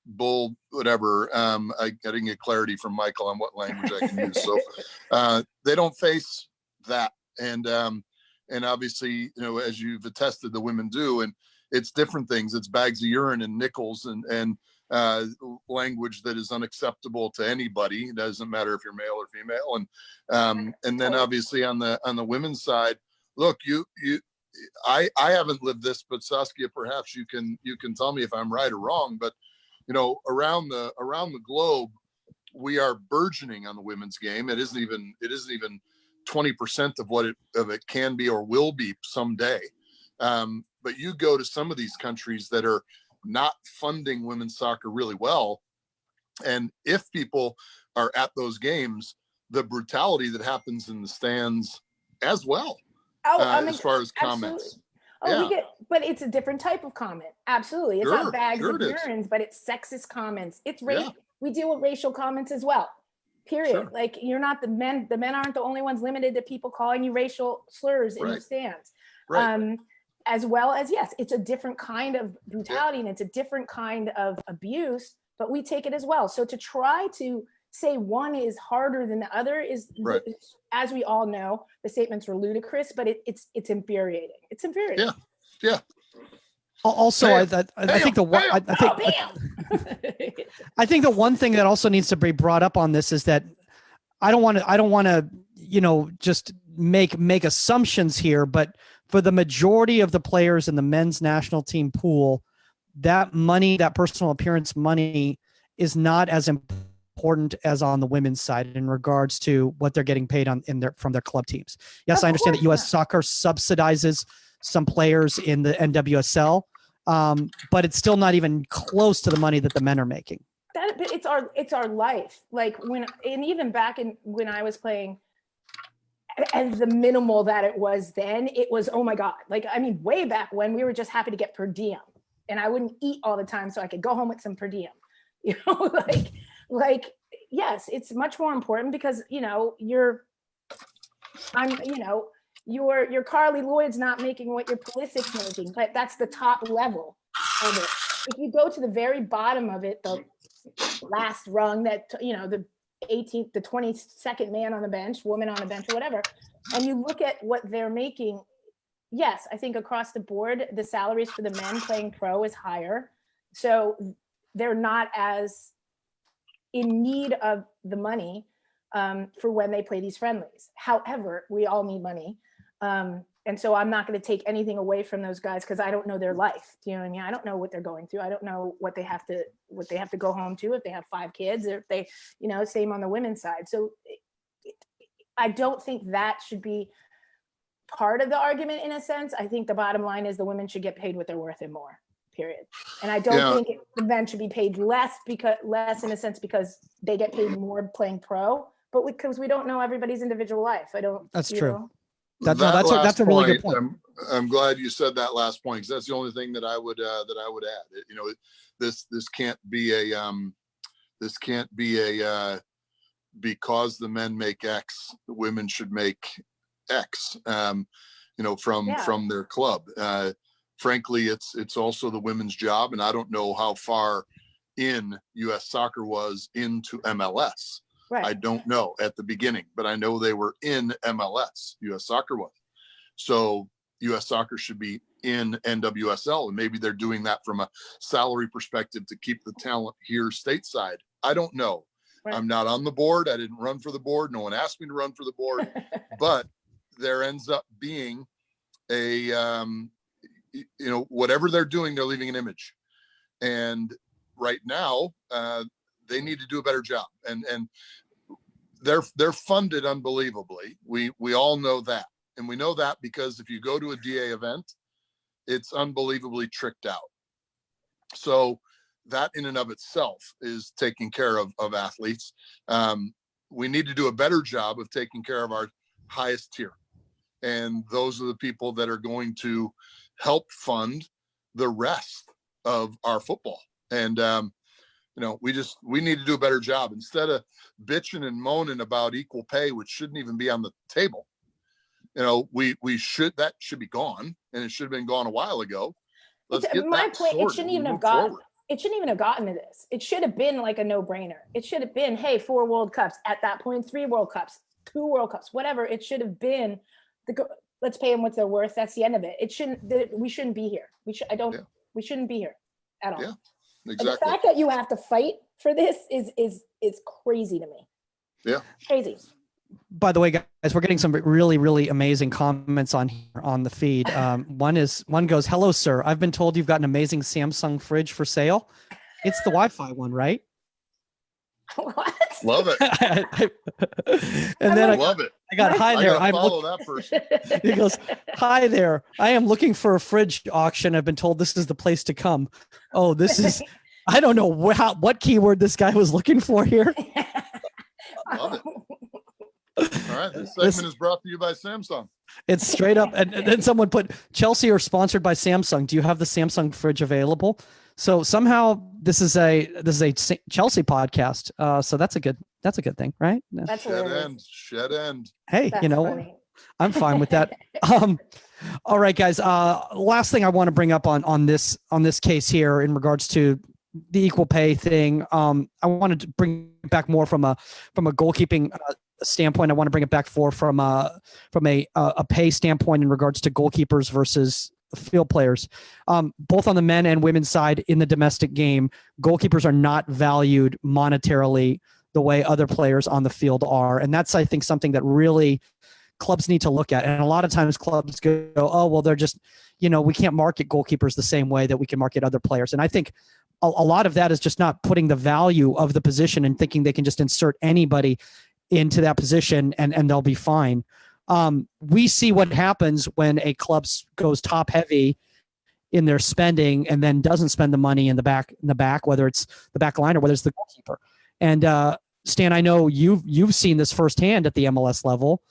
bull, whatever. I didn't get clarity from Michael on what language I can use. So they don't face that. And obviously, you know, as you've attested, the women do, and it's different things. It's bags of urine and nickels and language that is unacceptable to anybody. It doesn't matter if you're male or female. And then obviously on the women's side, look, I haven't lived this, but Saskia, perhaps you can tell me if I'm right or wrong. But you know, around the globe, we are burgeoning on the women's game. It isn't even 20% of what it can be or will be someday. But you go to some of these countries that are not funding women's soccer really well. And if people are at those games, the brutality that happens in the stands as well, as far as comments. But it's a different type of comment. Absolutely. It's not bags of urines, but it's sexist comments. It's race. We deal with racial comments as well. Period. Sure. Like you're not the men aren't the only ones limited to people calling you racial slurs in the stands. Right. As well as, yes, it's a different kind of brutality and it's a different kind of abuse, but we take it as well. So to try to say one is harder than the other is, as we all know, the statements are ludicrous, but it's infuriating. It's infuriating. Yeah. Also, I think I think the one thing that also needs to be brought up on this is that I don't want to, you know, just make assumptions here, but for the majority of the players in the men's national team pool, that money, that personal appearance money, is not as important as on the women's side in regards to what they're getting paid from their club teams. Yes, I understand that U.S. Soccer subsidizes some players in the NWSL, but it's still not even close to the money that the men are making. It's our life. Like even back when I was playing, and the minimal that it was then, it was, oh my God. Like, I mean, way back when we were just happy to get per diem and I wouldn't eat all the time so I could go home with some per diem, you know, like, yes, it's much more important because, you know, your Carly Lloyd's not making what your Pulisic's making, but that's the top level of it. If you go to the very bottom of it, the last rung that, you know, the 18th, the 22nd man on the bench, woman on the bench or whatever, and you look at what they're making, yes, I think across the board, the salaries for the men playing pro is higher. So they're not as in need of the money for when they play these friendlies. However, we all need money. And so I'm not going to take anything away from those guys because I don't know their life. Do you know what I mean? I don't know what they're going through. I don't know what they have to go home to if they have 5 kids, or if they, you know, same on the women's side. So I don't think that should be part of the argument in a sense. I think the bottom line is the women should get paid what they're worth and more, period. And I don't think the men should be paid less in a sense because they get paid more playing pro, but because we don't know everybody's individual life. That's true. Know? That's a really good point. I'm glad you said that last point, because that's the only thing that I would add. This can't be a because the men make X, the women should make X. From their club. Frankly, it's also the women's job, and I don't know how far in U.S. Soccer was into MLS. Right. I don't know at the beginning, but I know they were in MLS. U.S. Soccer was. So U.S. Soccer should be in NWSL, and maybe they're doing that from a salary perspective to keep the talent here stateside. I don't know. Right. I'm not on the board. I didn't run for the board. No one asked me to run for the board, but there ends up being whatever they're doing, they're leaving an image. And right now, they need to do a better job. And they're funded unbelievably. We all know that. And we know that because if you go to a DA event, it's unbelievably tricked out. So that in and of itself is taking care of athletes. We need to do a better job of taking care of our highest tier. And those are the people that are going to help fund the rest of our football. And, we need to do a better job instead of bitching and moaning about equal pay, which shouldn't even be on the table. That should be gone, and it should have been gone a while ago. Let's get my that point. sorted. It shouldn't even have gotten. It shouldn't even have gotten to this. It should have been like a no-brainer. It should have been, hey, 4 World Cups at that point, 3 World Cups, 2 World Cups, whatever. It should have been let's pay them what they're worth. That's the end of it. We shouldn't be here. We shouldn't be here at all. Yeah, exactly. The fact that you have to fight for this is crazy to me. Yeah. Crazy. By the way, guys, we're getting some really, really amazing comments on the feed. One goes, "Hello, sir. I've been told you've got an amazing Samsung fridge for sale. It's the Wi-Fi one, right?" What? Love it. And then I love it. I got, "Hi there. I follow that person." He goes, "Hi there. I am looking for a fridge auction. I've been told this is the place to come." Oh, this is, I don't know what keyword this guy was looking for here. Love it. All right. This segment is brought to you by Samsung. It's straight up. And then someone put, "Chelsea are sponsored by Samsung. Do you have the Samsung fridge available?" So somehow this is a Chelsea podcast. So that's a good thing, right? That's Shed end. Hey, That's funny. I'm fine with that. All right, guys. Last thing I want to bring up on this case here in regards to the equal pay thing. I wanted to bring it back more from a goalkeeping standpoint. I want to bring it back from a pay standpoint in regards to goalkeepers versus field players. Both on the men and women's side in the domestic game, goalkeepers are not valued monetarily the way other players on the field are. And that's, I think, something that really clubs need to look at. And a lot of times clubs go, "Oh, well, they're just, we can't market goalkeepers the same way that we can market other players." And I think a lot of that is just not putting the value of the position and thinking they can just insert anybody into that position and they'll be fine. We see what happens when a club goes top heavy in their spending and then doesn't spend the money in the back, whether it's the back line or whether it's the goalkeeper. And Stan, I know you've seen this firsthand at the MLS level,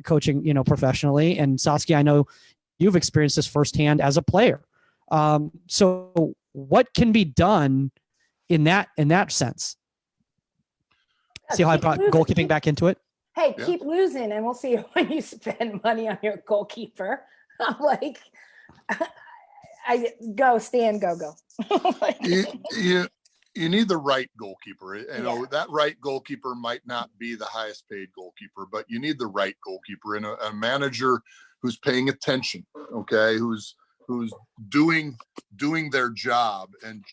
coaching, professionally. And Saskia, I know you've experienced this firsthand as a player. So what can be done in that sense? See how I brought goalkeeping back into it? Hey, keep losing and we'll see when you spend money on your goalkeeper. I'm like, Stan, go. You need the right goalkeeper. That right goalkeeper might not be the highest paid goalkeeper, but you need the right goalkeeper and a manager who's paying attention, okay, who's doing their job, and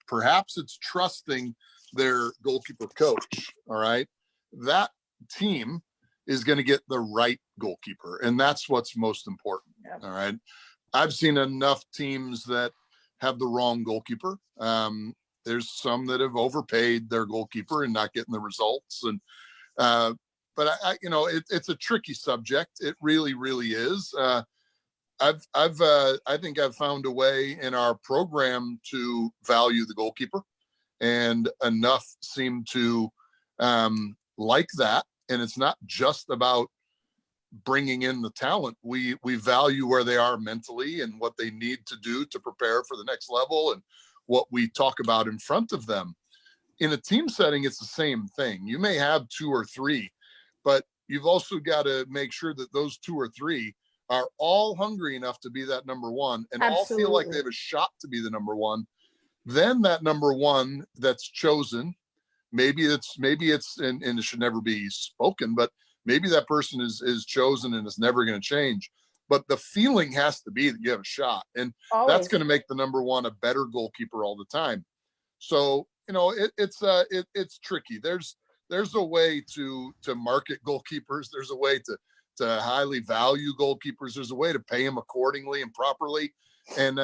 perhaps it's trusting their goalkeeper coach. All right. That team is going to get the right goalkeeper. And that's what's most important. Yep. All right. I've seen enough teams that have the wrong goalkeeper. There's some that have overpaid their goalkeeper and not getting the results. And, but it's a tricky subject. It really, really is. I think I've found a way in our program to value the goalkeeper, and enough seem to like that. And it's not just about bringing in the talent. We value where they are mentally and what they need to do to prepare for the next level and what we talk about in front of them. In a team setting, it's the same thing. You may have 2 or 3, but you've also got to make sure that those 2 or 3 are all hungry enough to be that number 1 and all feel like they have a shot to be the number 1. Then that number 1 that's chosen, maybe it's and it should never be spoken, but maybe that person is chosen and it's never going to change. But the feeling has to be that you have a shot, and that's going to make the number 1 a better goalkeeper all the time. So, you know, it's tricky. There's a way to market goalkeepers. There's a way to highly value goalkeepers. There's a way to pay them accordingly and properly. And,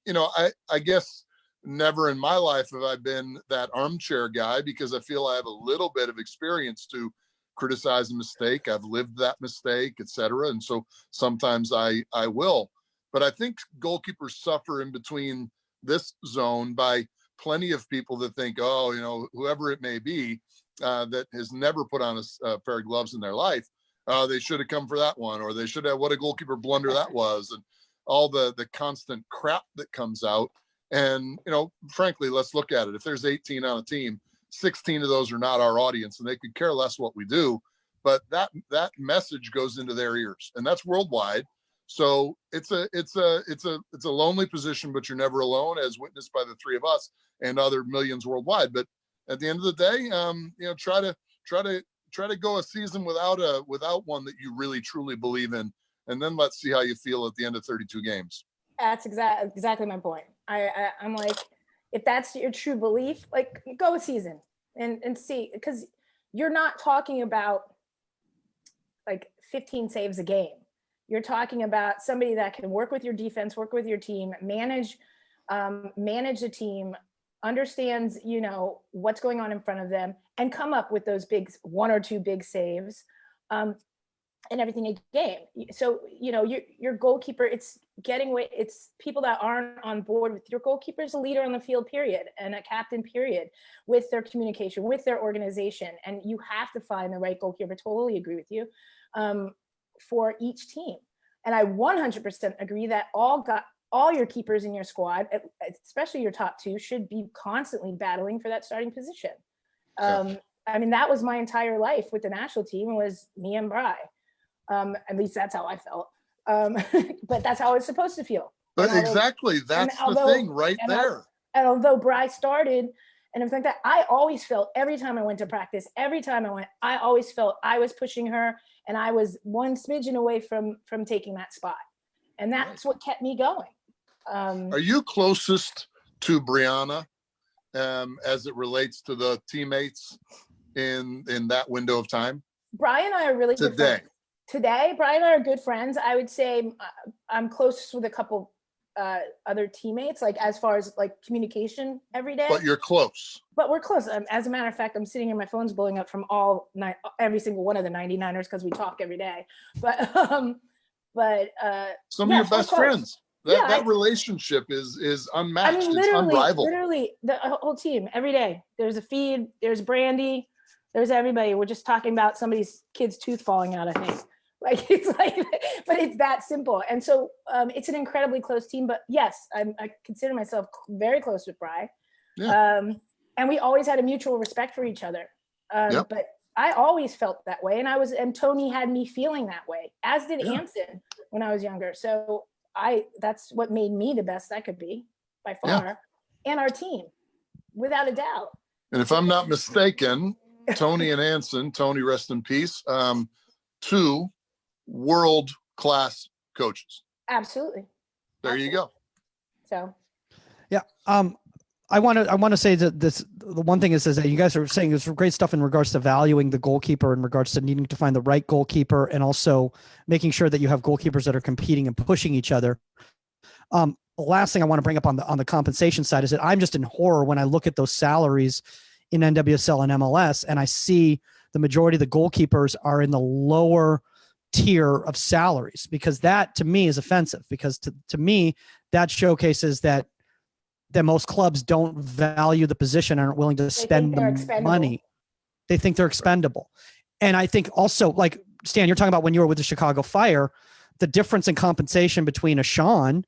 you know, I guess never in my life have I been that armchair guy, because I feel I have a little bit of experience to criticize a mistake. I've lived that mistake, etc. And so sometimes I will. But I think goalkeepers suffer in between this zone by plenty of people that think, oh, you know, whoever it may be, that has never put on a pair of gloves in their life, they should have come for that one, or they should have, what a goalkeeper blunder that was, and all the constant crap that comes out. And, you know, frankly, let's look at it. If there's 18 on a team, 16 of those are not our audience, and they could care less what we do, but that message goes into their ears, and that's worldwide. So it's a lonely position, but you're never alone, as witnessed by the 3 of us and other millions worldwide. But at the end of the day, you know, try to go a season without one that you really truly believe in, and then let's see how you feel at the end of 32 games. That's exactly my point. I'm like, if that's your true belief, like, go a season and see, because you're not talking about like 15 saves a game. You're talking about somebody that can work with your defense, work with your team, manage the team, understands, you know, what's going on in front of them, and come up with those 1 or 2 big saves, and everything in game. So, you know, your goalkeeper, it's people that aren't on board with your goalkeeper is a leader on the field, period, and a captain, period, with their communication, with their organization. And you have to find the right goalkeeper. Totally agree with you, for each team. And I 100% agree that all your keepers in your squad, especially your top 2, should be constantly battling for that starting position. I mean, that was my entire life with the national team, was me and Bry. At least that's how I felt. But that's how it's supposed to feel. But exactly, that's the thing right there. And although Bry started and everything like that, I always felt, every time I went to practice, I always felt I was pushing her, and I was one smidgen away from taking that spot. And that's what kept me going. Are you closest to Brianna as it relates to the teammates in that window of time? Brian and I are really good friends. Today, Brian and I are good friends. I would say I'm close with a couple other teammates, like as far as like communication every day. But you're close. But we're close. As a matter of fact, I'm sitting here, my phone's blowing up from every single one of the 99ers, because we talk every day. But some of your best friends. That relationship is unmatched. I mean, it's unrivaled. Literally, the whole team every day. There's a feed. There's Brandy. There's everybody. We're just talking about somebody's kid's tooth falling out, I think. Like, it's like, but it's that simple. And so it's an incredibly close team. But yes, I consider myself very close with Bry. Yeah. And we always had a mutual respect for each other. But I always felt that way, and Tony had me feeling that way, as did Anson when I was younger. So that's what made me the best I could be by far, and our team, without a doubt. And if I'm not mistaken, Tony and Anson, Tony, rest in peace, 2 world-class coaches. Absolutely. There you go. So. Yeah. I want to say that the one thing is that you guys are saying there's great stuff in regards to valuing the goalkeeper, in regards to needing to find the right goalkeeper, and also making sure that you have goalkeepers that are competing and pushing each other. The last thing I want to bring up on the compensation side is that I'm just in horror when I look at those salaries in NWSL and MLS, and I see the majority of the goalkeepers are in the lower tier of salaries, because that to me is offensive, because to me that showcases that most clubs don't value the position and aren't willing to spend the money. They think they're expendable. And I think also, like, Stan, you're talking about when you were with the Chicago Fire, the difference in compensation between a Sean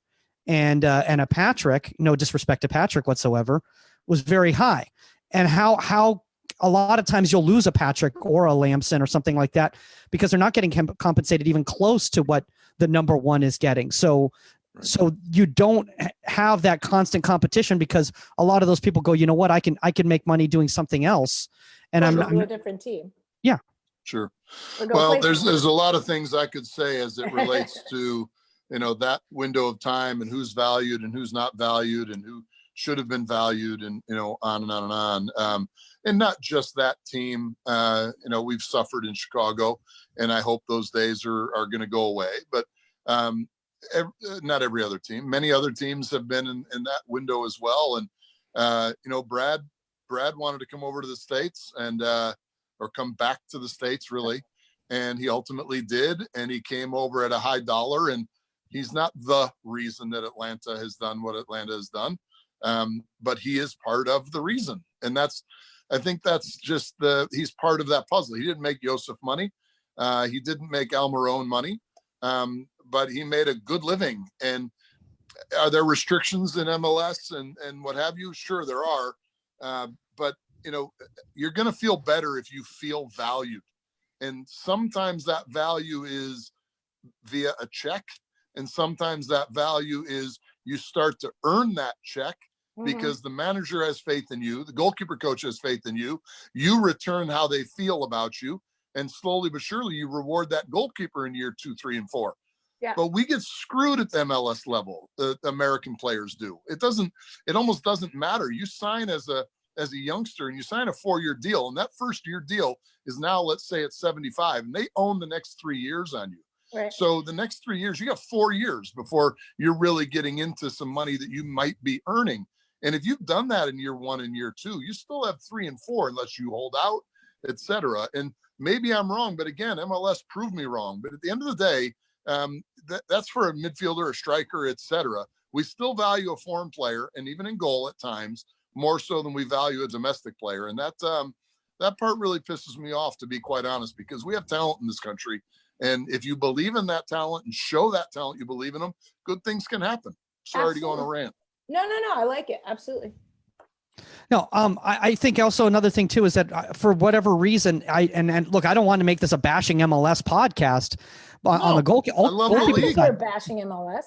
and a Patrick, no disrespect to Patrick whatsoever, was very high. And how a lot of times you'll lose a Patrick or a Lamson or something like that because they're not getting compensated even close to what the number one is getting. So you don't have that constant competition because a lot of those people go, you know what, I can make money doing something else. And Or I'm go to a different team. Yeah. Sure. Or go Well, play there's somewhere. a lot of things I could say as it relates to, that window of time and who's valued and who's not valued and who should have been valued and, on and on and on. And not just that team, we've suffered in Chicago and I hope those days are going to go away, but not every other team, many other teams have been in that window as well. And, Brad wanted to come over to the States and, or come back to the States really. And he ultimately did. And he came over at a high dollar, and he's not the reason that Atlanta has done what Atlanta has done. But he is part of the reason. And I think that's just he's part of that puzzle. He didn't make Joseph money. He didn't make Almiron money. But he made a good living. And are there restrictions in MLS and what have you? Sure, there are. But you're going to feel better if you feel valued. And sometimes that value is via a check. And sometimes that value is you start to earn that check because the manager has faith in you. The goalkeeper coach has faith in you. You return how they feel about you. And slowly but surely you reward that goalkeeper in year 2, 3, and 4. Yeah. But we get screwed at the MLS level. The American players do. It almost doesn't matter. You sign as a youngster and you sign a 4-year deal, and that first year deal is now, let's say it's 75, and they own the next 3 years on you. Right. So the next 3 years, you got 4 years before you're really getting into some money that you might be earning. And if you've done that in year 1 and year 2, you still have 3 and 4 unless you hold out, etc. And maybe I'm wrong, but again, MLS proved me wrong. But at the end of the day, that's for a midfielder, a striker, etc. We still value a foreign player, and even in goal at times, more so than we value a domestic player. And that part really pisses me off, to be quite honest, because we have talent in this country. And if you believe in that talent and show that talent, you believe in them, good things can happen. Sorry to go on a rant. No, I like it. Absolutely. No, I think also another thing too is that for whatever reason, and look, I don't want to make this a bashing MLS podcast on the goalkeeper. I love the league. We're bashing MLS.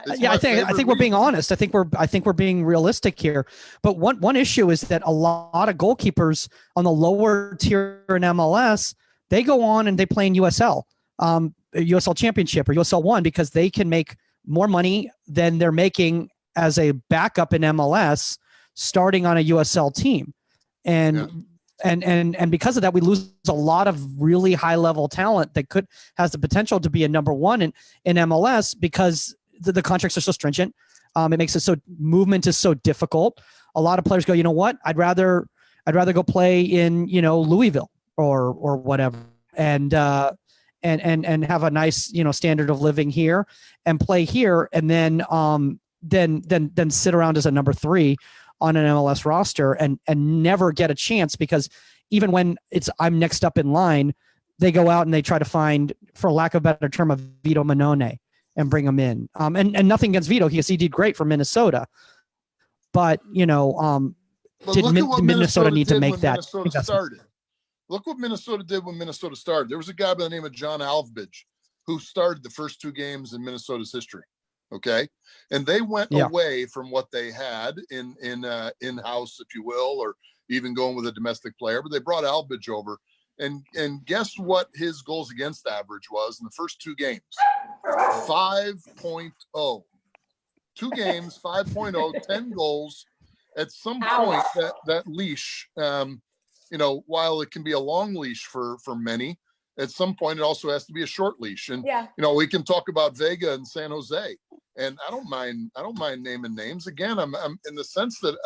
I think we're being honest. I think we're being realistic here. But one issue is that a lot of goalkeepers on the lower tier in MLS, they go on and they play in USL, USL Championship or USL 1 because they can make more money than they're making as a backup in MLS starting on a USL team. And because of that, we lose a lot of really high level talent that has the potential to be a number one in MLS because the contracts are so stringent. It makes it so movement is so difficult. A lot of players go, you know what? I'd rather go play in, Louisville or whatever. And have a nice, standard of living here and play here. And then sit around as a number 3 on an MLS roster and never get a chance because even when I'm next up in line, they go out and they try to find, for lack of a better term, a Vito Manone and bring him in. And nothing against Vito, he did great for Minnesota. But, did Minnesota need to make that? Started. Look what Minnesota did when Minnesota started. There was a guy by the name of John Alvbidge who started the first 2 games in Minnesota's history. Okay. And they went away from what they had in-house, if you will, or even going with a domestic player, but they brought Alvbidge over and guess what his goals against average was in the first 2 games? 5.0. 2 games, 5.0, 10 goals. At some point that leash, while it can be a long leash for many, at some point it also has to be a short leash. And we can talk about Vega and San Jose, and I don't mind naming names. Again, I'm in the sense that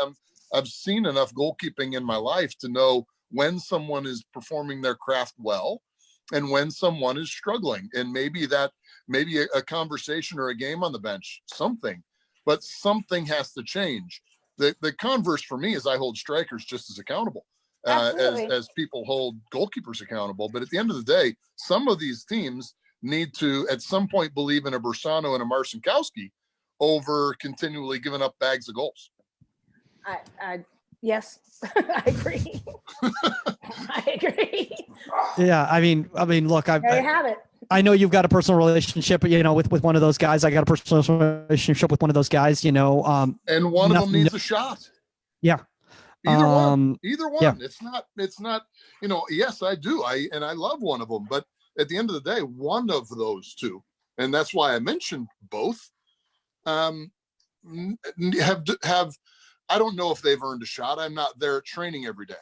I've seen enough goalkeeping in my life to know when someone is performing their craft well and when someone is struggling. And maybe a conversation or a game on the bench, but something has to change. The converse for me is I hold strikers just as accountable. Absolutely. as people hold goalkeepers accountable. But at the end of the day, some of these teams need to, at some point, believe in a Bersano and a Marcinkowski over continually giving up bags of goals. Yes, I agree. I agree. Yeah, I mean, look, There you have it. I know you've got a personal relationship, with one of those guys. I got a personal relationship with one of those guys, And one of them needs a shot. Yeah. Either one. Yeah. It's not, yes, I do. I love one of them, but at the end of the day, one of those two, and that's why I mentioned both, have I don't know if they've earned a shot. I'm not there at training every day,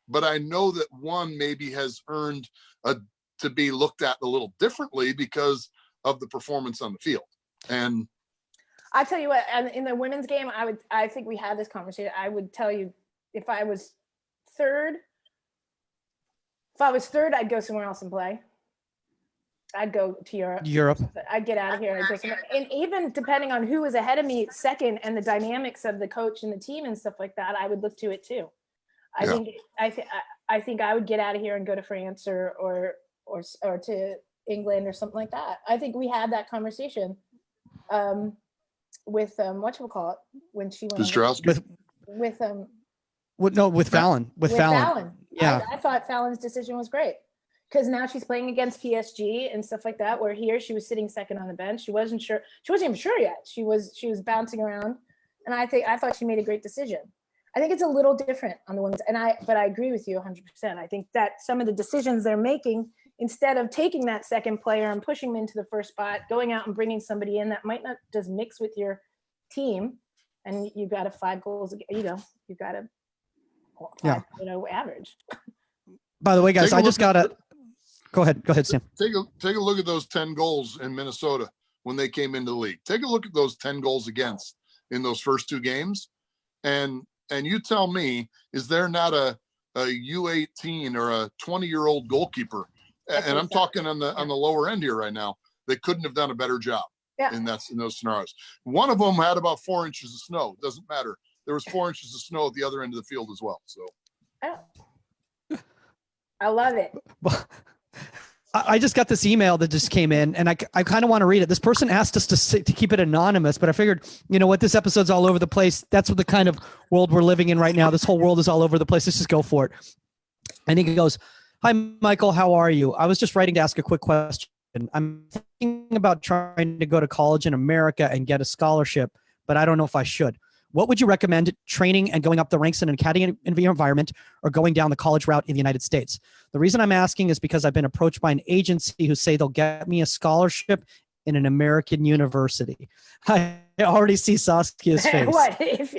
but I know that one maybe has earned to be looked at a little differently because of the performance on the field. And I tell you what, in the women's game, I think we had this conversation. I would tell you, if I was third, I'd go somewhere else and play. I'd go to Europe. I'd get out of here and go somewhere. And even depending on who was ahead of me second and the dynamics of the coach and the team and stuff like that, I would look to it too. I think I would get out of here and go to France or to England or something like that. I think we had that conversation with whatchamacallit when she went with Fallon. With Fallon. Yeah. I thought Fallon's decision was great. Because now she's playing against PSG and stuff like that, where here she was sitting second on the bench. She wasn't sure. She wasn't even sure yet. She was bouncing around. And I thought she made a great decision. I think it's a little different on the women's, but I agree with you 100%. I think that some of the decisions they're making, instead of taking that second player and pushing them into the first spot, going out and bringing somebody in that might not just mix with your team, and you've got a 5 goals, you've got a 5, average. By the way, guys, I just got to go ahead, Sam. Take a look at those 10 goals in Minnesota when they came into the league. Take a look at those 10 goals against in those first 2 games, and you tell me, is there not a U18 or a 20-year-old goalkeeper? And I'm talking on the lower end here right now. They couldn't have done a better job in those scenarios. One of them had about 4 inches of snow. Doesn't matter. There was 4 inches of snow at the other end of the field as well. So I love it. I just got this email that just came in, and I kind of want to read it. This person asked us to keep it anonymous, but I figured, this episode's all over the place. That's what the kind of world we're living in right now. This whole world is all over the place. Let's just go for it. And he goes, "Hi, Michael. How are you? I was just writing to ask a quick question. I'm thinking about trying to go to college in America and get a scholarship, but I don't know if I should. What would you recommend, training and going up the ranks in an academy environment or going down the college route in the United States? The reason I'm asking is because I've been approached by an agency who say they'll get me a scholarship in an American university." I already see Saskia's face.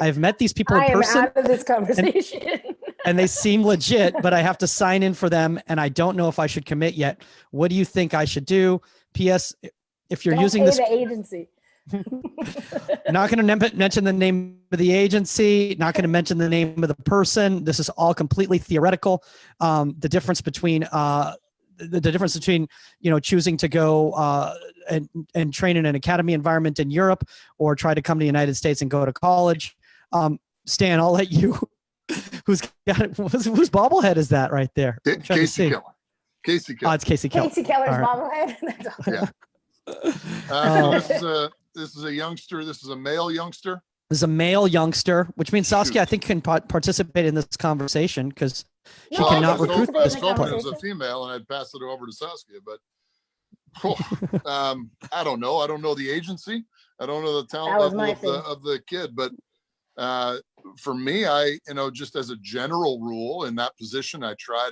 I've met these people in person. I am out of this conversation. And they seem legit, but I have to sign in for them, and I don't know if I should commit yet. What do you think I should do? P.S. If you're using this, the agency. Not going to mention the name of the agency, not going to mention the name of the person. This is all completely theoretical. The difference between choosing to go and train in an academy environment in Europe or try to come to the United States and go to college. Stan, I'll let you. Whose bobblehead is that right there? Casey Keller. Casey Keller. Oh, it's Casey Keller. Casey Keller's bobblehead. That's awesome. This is a youngster. This is a male youngster. This is a male youngster, which means Saskia, I think, can participate in this conversation because she cannot recruit this player. It was a female, and I'd pass it over to Saskia. But I don't know. I don't know the agency. I don't know the talent level of the kid. But for me, just as a general rule in that position, I try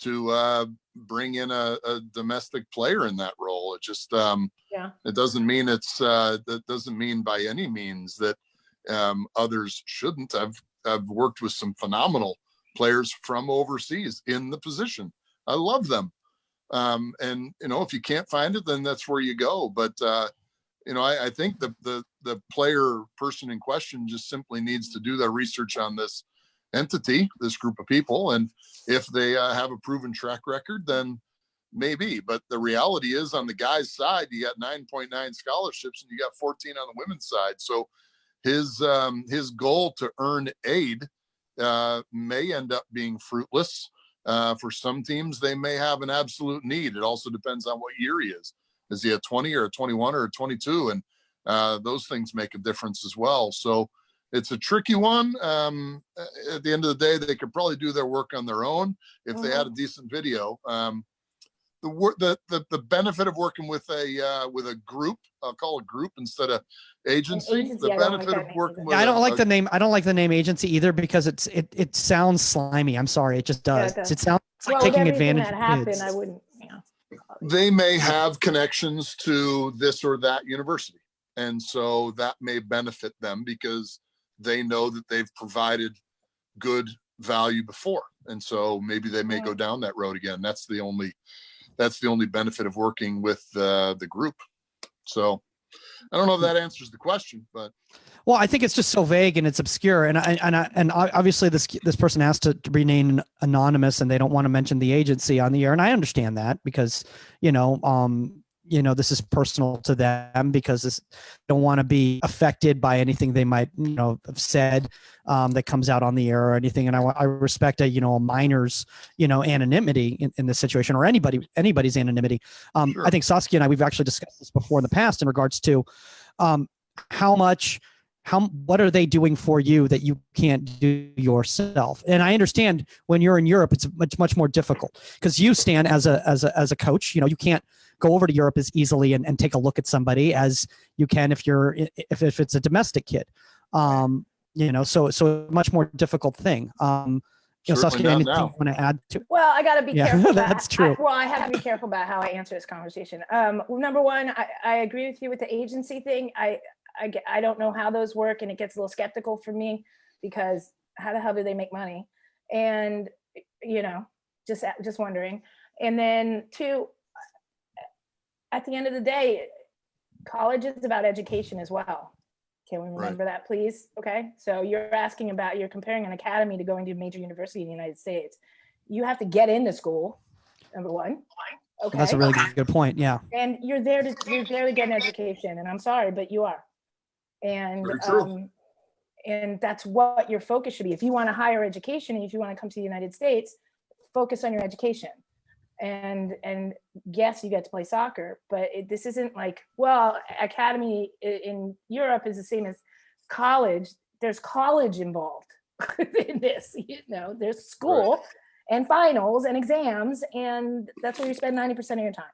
to bring in a domestic player in that role. It just it doesn't mean that doesn't mean by any means that others shouldn't. I've worked with some phenomenal players from overseas in the position. I love them. And if you can't find it, then that's where you go. But I think the player person in question just simply needs to do their research on this entity, this group of people, and if they have a proven track record, then maybe. But the reality is, on the guys' side, you got 9.9 scholarships and you got 14 on the women's side. So his goal to earn aid may end up being fruitless. For some teams, they may have an absolute need. It also depends on what year he is. Is he a 20 or a 21 or a 22? And those things make a difference as well. So it's a tricky one. At the end of the day, they could probably do their work on their own if they had a decent video. The benefit of working with a group, I'll call it group instead of agency. The benefit of working with I don't like the name. I don't like the name agency either because it sounds slimy. I'm sorry, it just does. Yeah, It sounds like well, taking with everything advantage that of happened, kids. I wouldn't. They may have connections to this or that university, and so that may benefit them because they know that they've provided good value before, and so maybe they may go down that road again. That's the only benefit of working with the group. So I don't know if that answers the question, but Well, I think it's just so vague and it's obscure, and obviously this person has to remain anonymous, and they don't want to mention the agency on the air, and I understand that because this is personal to them because they don't want to be affected by anything they might have said that comes out on the air or anything, and I respect a minor's anonymity in this situation, or anybody's anonymity. Sure. I think Saskia and I, we've actually discussed this before in the past in regards to what are they doing for you that you can't do yourself? And I understand when you're in Europe, it's much more difficult because you stand as a coach, you can't go over to Europe as easily and take a look at somebody as you can if it's a domestic kid. So a much more difficult thing. Saskia, anything you want to add to? Well, I got to be careful. That's true. I have to be careful about how I answer this conversation. Number one, I agree with you with the agency thing. I don't know how those work, and it gets a little skeptical for me because how the hell do they make money? And just wondering. And then two, at the end of the day, college is about education as well. Can we remember that, please? Okay. So you're comparing an academy to going to a major university in the United States. You have to get into school, number one. Okay. That's a really good point. Yeah. And you're there to get an education. And I'm sorry, but you are. And and that's what your focus should be. If you want a higher education and if you want to come to the United States, focus on your education. And yes, you get to play soccer, but this isn't like, well, academy in Europe is the same as college. There's college involved in this, there's school and finals and exams, and that's where you spend 90% of your time.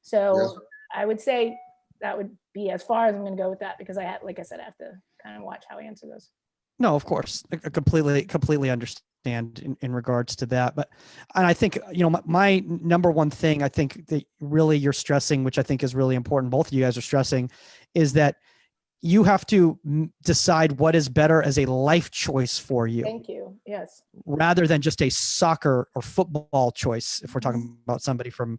So I would say that would be as far as I'm going to go with that because I have to kind of watch how I answer those. No, of course, I completely understand in regards to that. And I think, my number one thing I think that really you're stressing, which I think is really important, both of you guys are stressing, is that you have to decide what is better as a life choice for you. Thank you. Yes. Rather than just a soccer or football choice, if we're talking about somebody from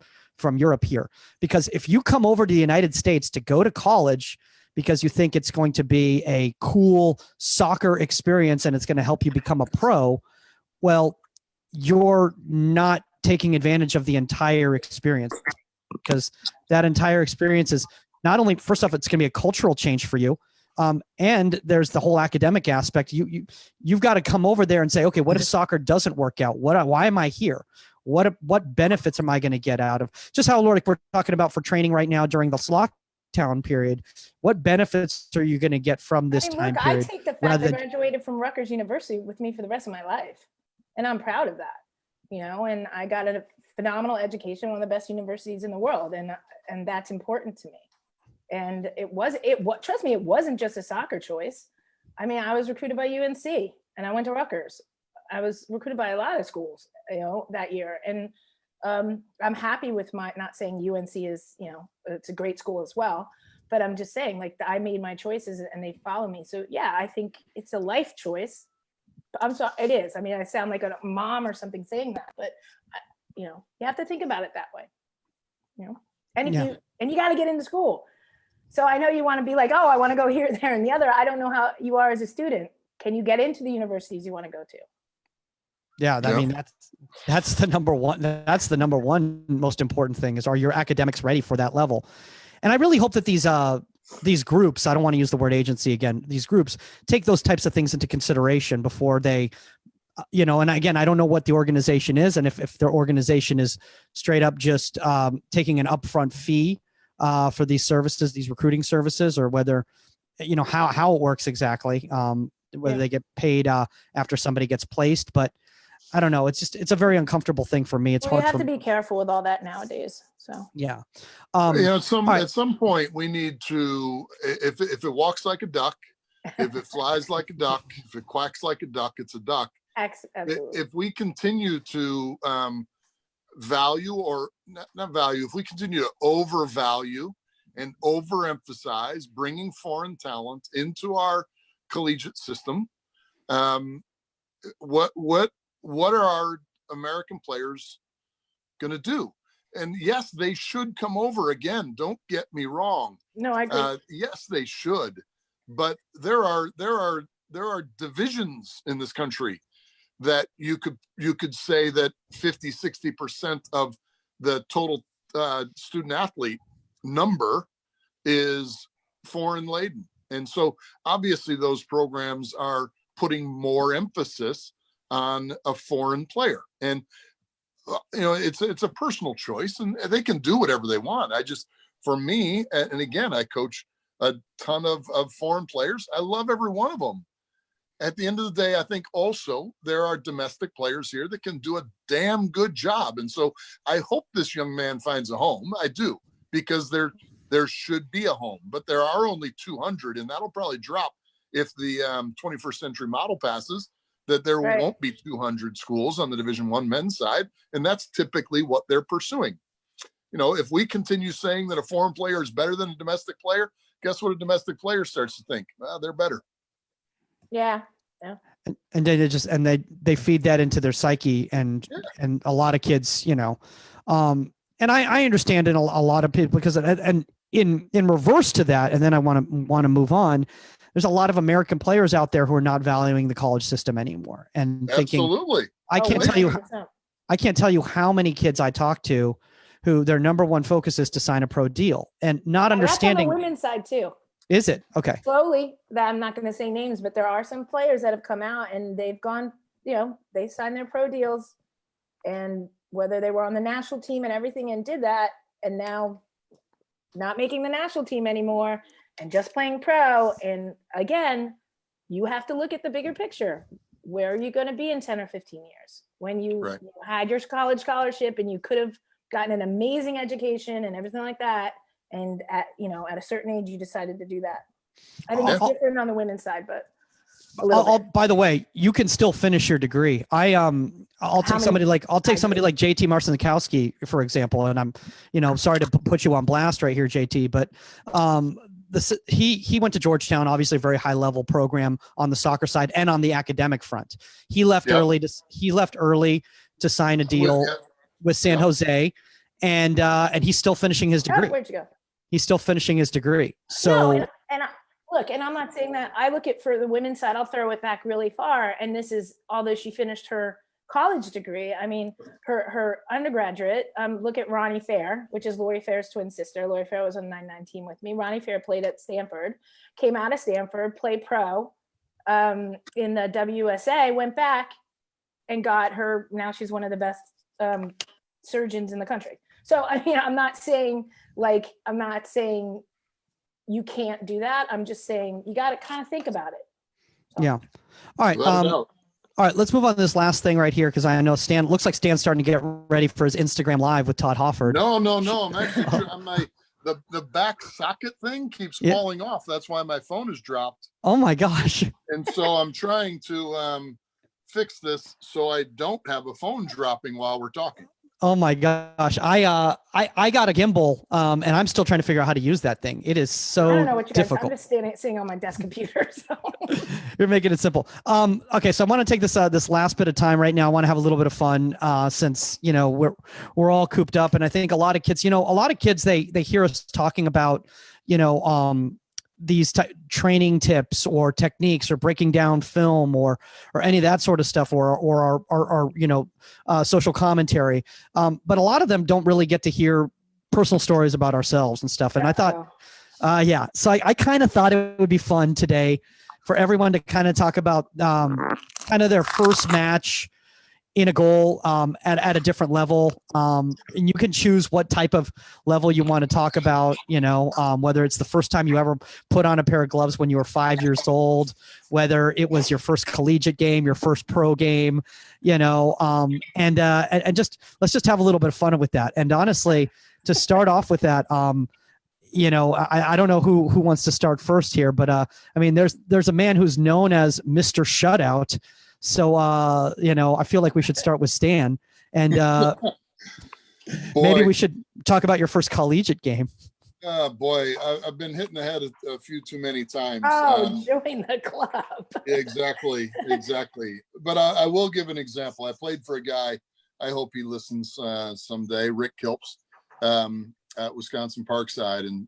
Europe here. Because if you come over to the United States to go to college because you think it's going to be a cool soccer experience and it's going to help you become a pro, well, you're not taking advantage of the entire experience, because that entire experience is not only, first off, it's going to be a cultural change for you. And there's the whole academic aspect. You've got to come over there and say, okay, what if soccer doesn't work out? Why am I here? What benefits am I going to get out of just how we're talking about for training right now during the lockdown period? What benefits are you going to get from this time period? I take the fact I graduated from Rutgers University with me for the rest of my life. And I'm proud of that, and I got a phenomenal education, one of the best universities in the world. And that's important to me. And trust me, it wasn't just a soccer choice. I mean, I was recruited by UNC and I went to Rutgers. I was recruited by a lot of schools, that year. And I'm happy with not saying UNC is, it's a great school as well, but I'm just saying I made my choices and they follow me. So yeah, I think it's a life choice. I'm sorry, it is. I mean, I sound like a mom or something saying that, but you have to think about it that way, and you got to get into school. So I know you want to be like, oh, I want to go here, there, and the other. I don't know how you are as a student. Can you get into the universities you want to go to? Yeah, I mean, that's the number one. That's the number one most important thing is, are your academics ready for that level? And I really hope that these groups, I don't want to use the word agency again, these groups take those types of things into consideration before they and again, I don't know what the organization is, and if their organization is straight up just taking an upfront fee for these services, these recruiting services, or whether, how it works exactly, whether they get paid after somebody gets placed. But I don't know. It's a very uncomfortable thing for me. It's Well, you hard have for to be careful with all that nowadays. So yeah. At right. some point we need to, if it walks like a duck, if it flies like a duck, if it quacks like a duck, it's a duck. absolutely. If we continue to value, or not value, if we continue to overvalue and overemphasize bringing foreign talent into our collegiate system, what are our American players going to do? And yes, they should come over again. Don't get me wrong. No, I agree. Yes, they should. But there are divisions in this country that you could say that 50-60% of the total student athlete number is foreign laden. And so obviously those programs are putting more emphasis on a foreign player. And it's a personal choice, and they can do whatever they want. For me, and again, I coach a ton of foreign players. I love every one of them. At the end of the day, I think also there are domestic players here that can do a damn good job. And so I hope this young man finds a home. I do, because there should be a home, but there are only 200, and that'll probably drop if the 21st century model passes, that there won't be 200 schools on the Division I men's side. And that's typically what they're pursuing. If we continue saying that a foreign player is better than a domestic player, guess what a domestic player starts to think? Well, they're better. Yeah. And they feed that into their psyche, and a lot of kids, and I understand in a lot of people, because and in reverse to that, and then I want to move on. There's a lot of American players out there who are not valuing the college system anymore, and Absolutely. thinking, I can't tell you how many kids I talk to who their number one focus is to sign a pro deal, and not understanding. That's on the women's side too. Is it? Okay. Slowly, I'm not going to say names, but there are some players that have come out and they've gone, they signed their pro deals, and whether they were on the national team and everything and did that, and now not making the national team anymore and just playing pro. And again, you have to look at the bigger picture. Where are you going to be in 10 or 15 years when you had your college scholarship and you could have gotten an amazing education and everything like that? And at a certain age, you decided to do that. I think it's different on the women's side, but by the way, you can still finish your degree. I'll take somebody like JT Marcinkowski, for example. And I'm, sorry to put you on blast right here, JT, but he went to Georgetown, obviously a very high level program on the soccer side and on the academic front. He left early to sign a deal with San Jose, and he's still finishing his degree. Where'd you go? He's still finishing his degree. So and I'm not saying that. I look at, for the women's side, I'll throw it back really far. And this is, although she finished her college degree, I mean, her undergraduate, look at Ronnie Fair, which is Lori Fair's twin sister. Lori Fair was on the 9-9 team with me. Ronnie Fair played at Stanford, came out of Stanford, played pro in the WSA, went back and got her, now she's one of the best surgeons in the country. So, I mean, I'm not saying you can't do that. I'm just saying you got to kind of think about it. So. Yeah. All right. All right. Let's move on to this last thing right here, because I know looks like Stan's starting to get ready for his Instagram Live with Todd Hofford. No. I'm actually on the back socket thing keeps falling off. That's why my phone is dropped. Oh my gosh. And so I'm trying to fix this so I don't have a phone dropping while we're talking. Oh my gosh. I got a gimbal and I'm still trying to figure out how to use that thing. It is so I don't know what you guys, difficult. I'm just sitting on my desk computer. So. You're making it simple. Okay. So I want to take this last bit of time right now. I want to have a little bit of fun since, we're all cooped up. And I think a lot of kids, they hear us talking about, these training tips or techniques or breaking down film or any of that sort of stuff or our social commentary. But a lot of them don't really get to hear personal stories about ourselves and stuff. And I thought, so I kind of thought it would be fun today for everyone to kind of talk about kind of their first match in a goal at a different level. And you can choose what type of level you want to talk about, whether it's the first time you ever put on a pair of gloves when you were 5 years old, whether it was your first collegiate game, your first pro game, and just, let's just have a little bit of fun with that. And honestly, to start off with that, I don't know who wants to start first here, but I mean, there's a man who's known as Mr. Shutout. So, I feel like we should start with Stan, and maybe we should talk about your first collegiate game. Oh boy, I've been hitting the head a few too many times. Oh, join the club. Exactly. But I will give an example. I played for a guy, I hope he listens someday, Rick Kilps, at Wisconsin Parkside. And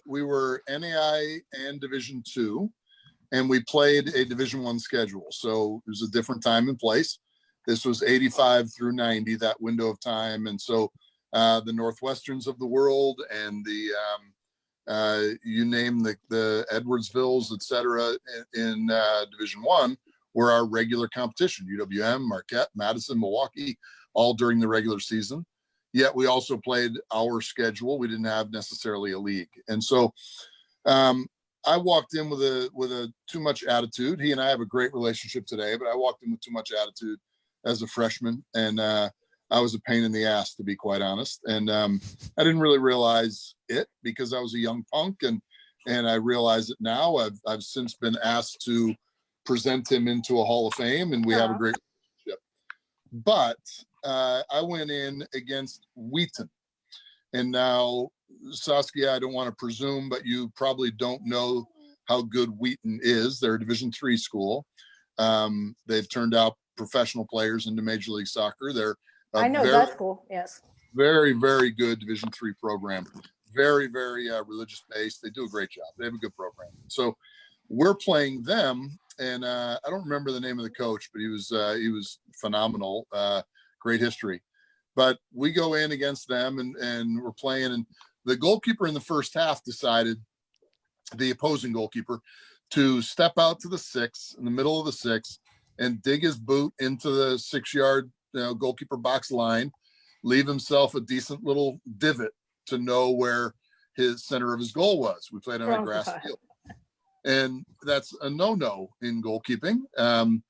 we were NAI and Division II, and we played a Division I schedule. So it was a different time and place. This was 85 through 90, that window of time. And so the Northwesterns of the world and the you name the Edwardsvilles, et cetera, in Division I were our regular competition. UWM, Marquette, Madison, Milwaukee, all during the regular season. Yet we also played our schedule. We didn't have necessarily a league. And so I walked in with a too much attitude. He and I have a great relationship today, but I walked in with too much attitude as a freshman, and I was a pain in the ass, to be quite honest. And I didn't really realize it because I was a young punk, and I realize it now. I've since been asked to present him into a Hall of Fame, and we have a great relationship. But I went in against Wheaton, and now, Saskia, I don't want to presume, but you probably don't know how good Wheaton is. They're a Division III school. They've turned out professional players into Major League Soccer. They're I know that school. Yes. Very, very good Division III program. Very, very religious based. They do a great job. They have a good program. So we're playing them, and I don't remember the name of the coach, but he was phenomenal. Great history. But we go in against them, and we're playing, and the goalkeeper in the first half decided, the opposing goalkeeper, to step out to the 6, in the middle of the 6, and dig his boot into the 6-yard goalkeeper box line, leave himself a decent little divot to know where his center of his goal was. We played on a grass field. And that's a no-no in goalkeeping.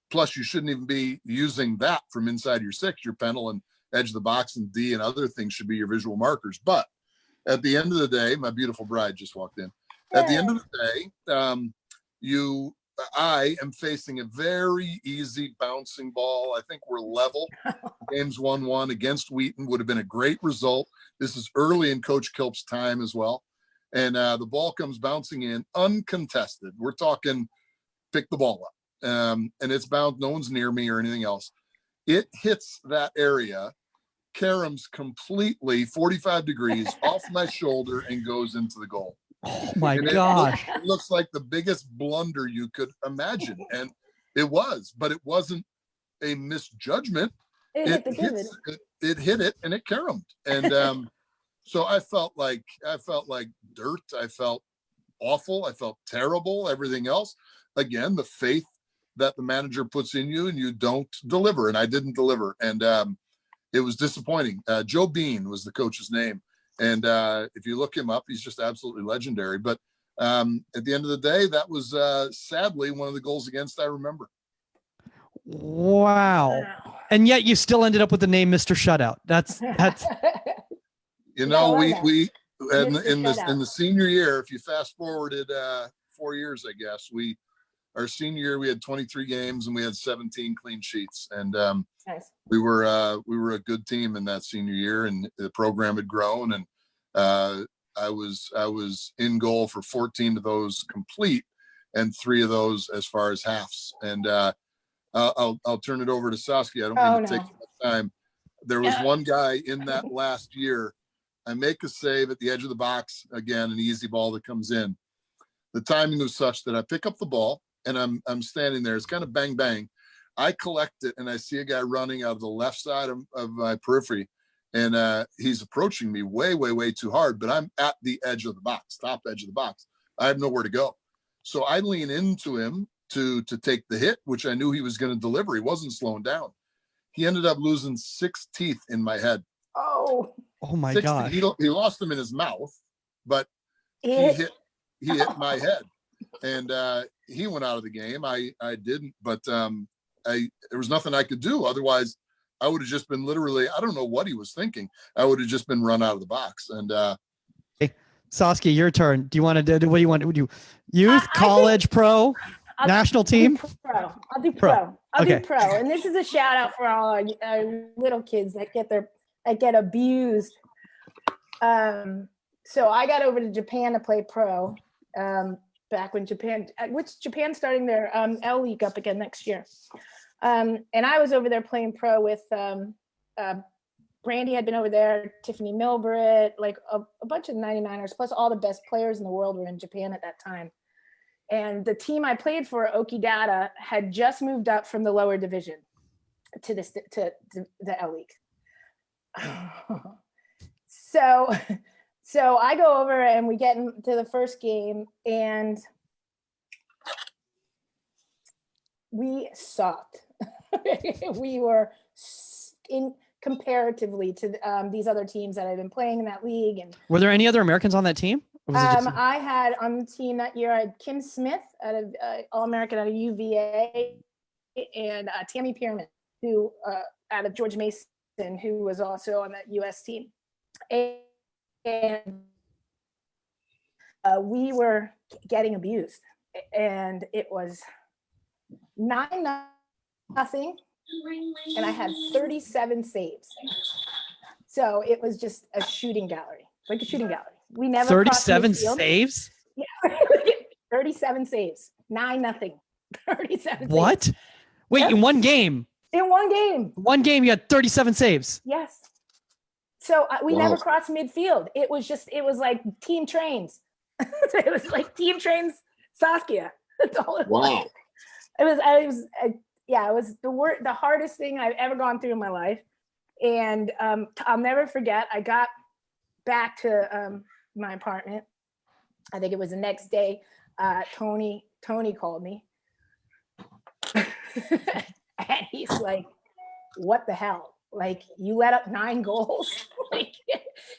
Plus, you shouldn't even be using that from inside your 6. Your penal and edge of the box and D and other things should be your visual markers. But at the end of the day, my beautiful bride just walked in. At the end of the day, I am facing a very easy bouncing ball. I think we're level. Game's 1-1 against Wheaton would have been a great result. This is early in Coach Kilp's time as well. And the ball comes bouncing in uncontested. We're talking pick the ball up. And it's bound. No one's near me or anything else. It hits that area, caroms completely 45 degrees off my shoulder and goes into the goal. Oh my gosh. It looks like the biggest blunder you could imagine. And it was, but it wasn't a misjudgment. It hit it and it caromed. And so I felt like dirt. I felt awful. I felt terrible. Everything else. Again, the faith that the manager puts in you and you don't deliver. And I didn't deliver. And it was disappointing. Joe Bean was the coach's name. And if you look him up, he's just absolutely legendary. But at the end of the day, that was sadly one of the goals against I remember. Wow. And yet you still ended up with the name Mr. Shutout. That's we in the senior year, if you fast forwarded 4 years, I guess, our senior year, we had 23 games and we had 17 clean sheets. And nice. we were a good team in that senior year, and the program had grown. And I was in goal for 14 of those complete, and 3 of those as far as halves. And I'll turn it over to Saskia. I don't mean to take too much time. There was one guy in that last year. I make a save at the edge of the box, again, an easy ball that comes in. The timing was such that I pick up the ball, and I'm standing there. It's kind of bang, bang. I collect it, and I see a guy running out of the left side of my periphery, and he's approaching me way, way, way too hard, but I'm at the edge of the box, top edge of the box. I have nowhere to go. So I lean into him, to take the hit, which I knew he was going to deliver. He wasn't slowing down. He ended up losing 6 teeth in my head. Oh, my 6 gosh. He lost them in his mouth, but he hit my head, and he went out of the game. I didn't, but there was nothing I could do. Otherwise, I would have just been literally, I don't know what he was thinking. I would have just been run out of the box. And hey, Saskia, your turn. Do you want to do, what do you want to do? Youth, college, pro, national team? Pro. I'll do pro. I'll do pro. And this is a shout out for all our little kids that get abused. So I got over to Japan to play pro back when Japan's starting their L League up again next year. And I was over there playing pro with Brandy had been over there, Tiffany Milbritt, like a bunch of 99ers, plus all the best players in the world were in Japan at that time. And the team I played for, Okidata, had just moved up from the lower division to the L League. So I go over and we get into the first game and we sucked. We were comparatively to these other teams that had been playing in that league. And were there any other Americans on that team? I had on the team that year, I had Kim Smith out of All-American out of UVA, and Tammy Pierman, who out of George Mason, who was also on that US team. And we were getting abused, and it was 9-0, and I had 37 saves. So it was just a shooting gallery, like a shooting gallery. We never 37 saves. Yeah, 37 saves, 9-0, 37. What? Saves. Wait, Yep. in one game? In one game. One game, you had 37 saves. Yes. So we Wow. never crossed midfield. It was like team trains. It was like team trains Saskia. That's all it was. It was the hardest thing I've ever gone through in my life. And I'll never forget, I got back to my apartment. I think it was the next day. Tony called me. And he's like, what the hell? Like, you let up 9 goals? Like,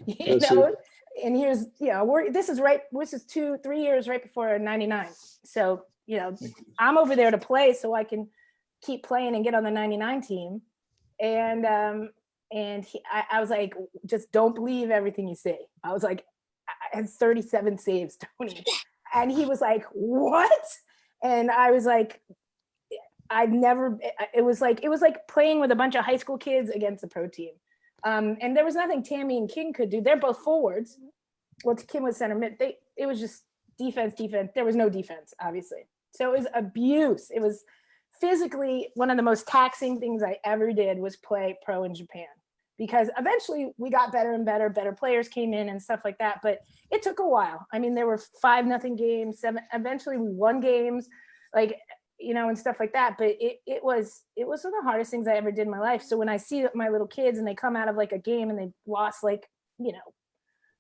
you know, and here's, you know, this is 2-3 years right before 99. So, you know, I'm over there to play so I can keep playing and get on the 99 team. And I was like, just don't believe everything you say. I was like, I had 37 saves, Tony. And he was like, what? And I was like, it was like playing with a bunch of high school kids against a pro team. And there was nothing Tammy and King could do. They're both forwards. Well, Kim was center mid. It was just defense. There was no defense, obviously. So it was abuse. It was physically one of the most taxing things I ever did was play pro in Japan, because eventually we got better and better players came in and stuff like that. But it took a while. I mean, there were 5-0 games, 7. Eventually we won games, like, you know, and stuff like that. But it was one of the hardest things I ever did in my life. So when I see my little kids and they come out of like a game and they lost, like, you know,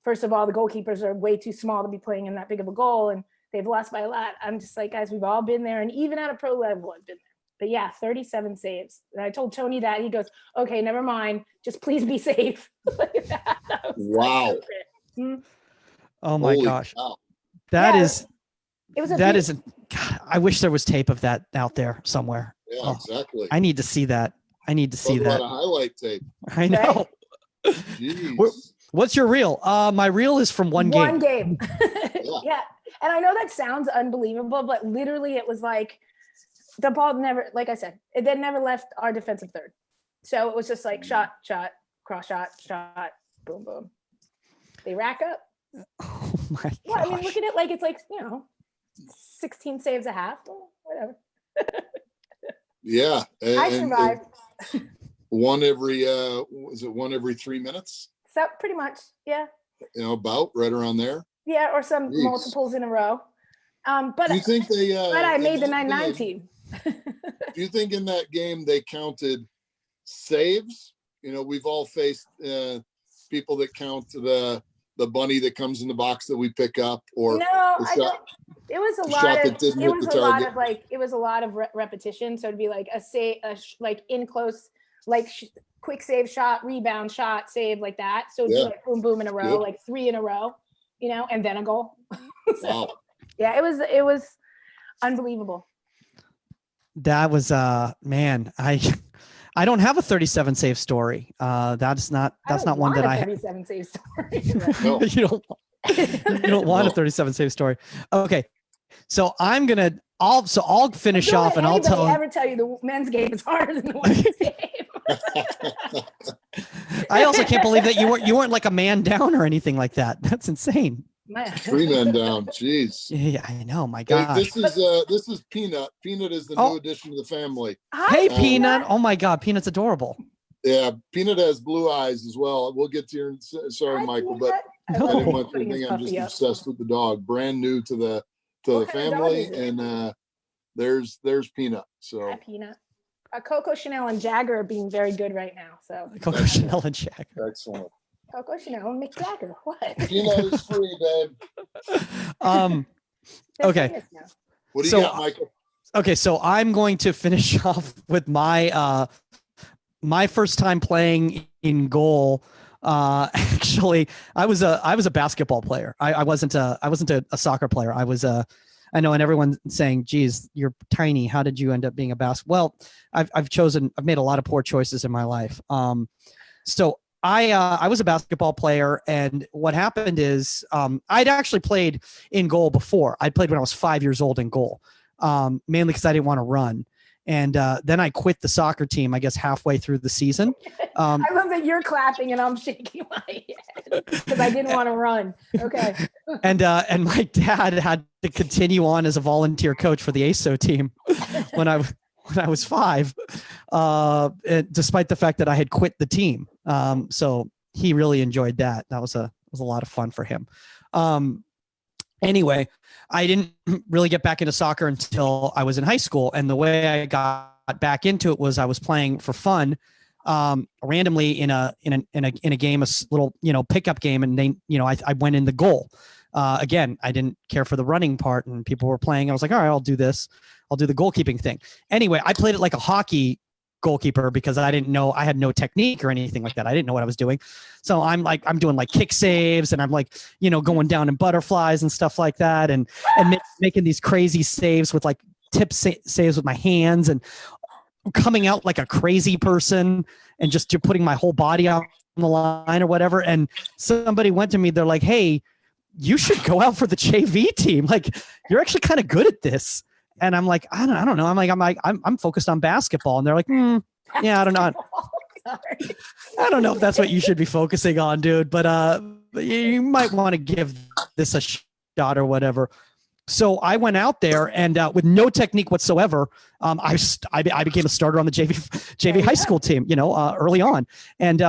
first of all, the goalkeepers are way too small to be playing in that big of a goal, and they've lost by a lot. I'm just like, guys, we've all been there. And even at a pro level, I've been there. But yeah, 37 saves. And I told Tony that. He goes, okay, never mind. Just please be safe. Wow. Oh my Holy gosh. cow. That Yeah, is, it was God, I wish there was tape of that out there somewhere. Yeah, Oh, exactly. I need to see that. I need to see Talk about that. a highlight tape. I know. Jeez. What's your reel? My reel is from one game. One game. Yeah. And I know that sounds unbelievable, but literally it was like the ball never, like I said, it then never left our defensive third. So it was just like shot, cross shot, boom, boom. They rack up. Oh my gosh. Yeah, I mean, look at it like it's like, you know, 16 saves a half, whatever. Yeah. I survived. One every 3 minutes? So pretty much, yeah. You know, about right around there. Yeah, or some Jeez. multiples in a row. But Do you think they but I made the 99 team. Do you think in that game they counted saves? You know, we've all faced people that count the bunny that comes in the box that we pick up, or No, I don't. It was a The lot shot of, that didn't it hit was the a lot target. of like, it was a lot of repetition. So it'd be like like in close, like quick save shot, rebound shot, save like that. So it'd be Yeah. like boom, boom in a row, Good. like 3 in a row, you know, and then a goal. So, Wow. yeah, it was unbelievable. That was man, I don't have a 37 save story. That's not one that I have. 37 save story. No. You don't want a No. 37 save story. Okay. So I'll finish Don't off let and I'll anybody tell. ever tell you the men's game is harder than the women's game. I also can't believe that you weren't like a man down or anything like that. That's insane. 3 men down. Jeez. Yeah, I know. My Hey, God. this is Peanut. Peanut is the Oh. new addition to the family. Hey, Um, Peanut. Oh my God, Peanut's adorable. Yeah, Peanut has blue eyes as well. We'll get to your. Sorry, Hi, Michael, Peanut. but I No. I love didn't want you putting to his think I'm just puppy up. obsessed with the dog. Brand new to the What kind of dog family, is it? and there's Peanut. So Hi, Peanut. Coco Chanel and Jagger are being very good right now. So Coco Chanel and Jagger. excellent. Coco Chanel and Mick Jagger. What? Peanut is free, babe. They're Okay. famous now. What do you So, got, Michael? Okay, so I'm going to finish off with my my first time playing in goal. Actually, I was a basketball player. I wasn't a soccer player. I know, and everyone's saying, "Geez, you're tiny. How did you end up being a Well, I've made a lot of poor choices in my life. So I was a basketball player, and what happened is I'd actually played in goal before. I played when I was 5 years old in goal, mainly because I didn't want to run. And then I quit the soccer team, I guess, halfway through the season. I love that you're clapping and I'm shaking my head because I didn't want to run. Okay. And my dad had to continue on as a volunteer coach for the ASO team when I was 5, despite the fact that I had quit the team. So he really enjoyed that. That was a lot of fun for him. Anyway, I didn't really get back into soccer until I was in high school. And the way I got back into it was I was playing for fun, randomly in a game, a little, pickup game. And they, I went in the goal. Again, I didn't care for the running part, and people were playing. I was like, all right, I'll do this. I'll do the goalkeeping thing. Anyway, I played it like a hockey goalkeeper because I didn't know, I had no technique or anything like that. I didn't know what I was doing. So I'm doing like kick saves, and I'm like, going down in butterflies and stuff like that. And making these crazy saves with like saves with my hands, and coming out like a crazy person and just putting my whole body on the line or whatever. And somebody went to me, they're like, hey, you should go out for the JV team. Like, you're actually kind of good at this. And I'm like, I don't know. I'm focused on basketball. And they're like, yeah, I don't know. I don't know if that's what you should be focusing on, dude. But you might want to give this a shot or whatever. So I went out there, and with no technique whatsoever, I became a starter on the JV high school team, early on. And,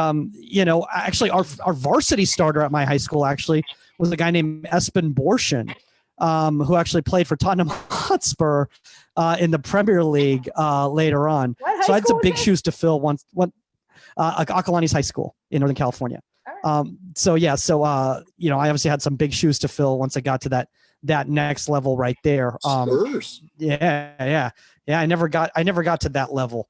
actually our varsity starter at my high school actually was a guy named Espen Borshin, who actually played for Tottenham Hotspur in the Premier League later on. So I had some big shoes to fill once. Akalani's High School in Northern California. Right. I obviously had some big shoes to fill once I got to that next level right there. Yeah. I never got to that level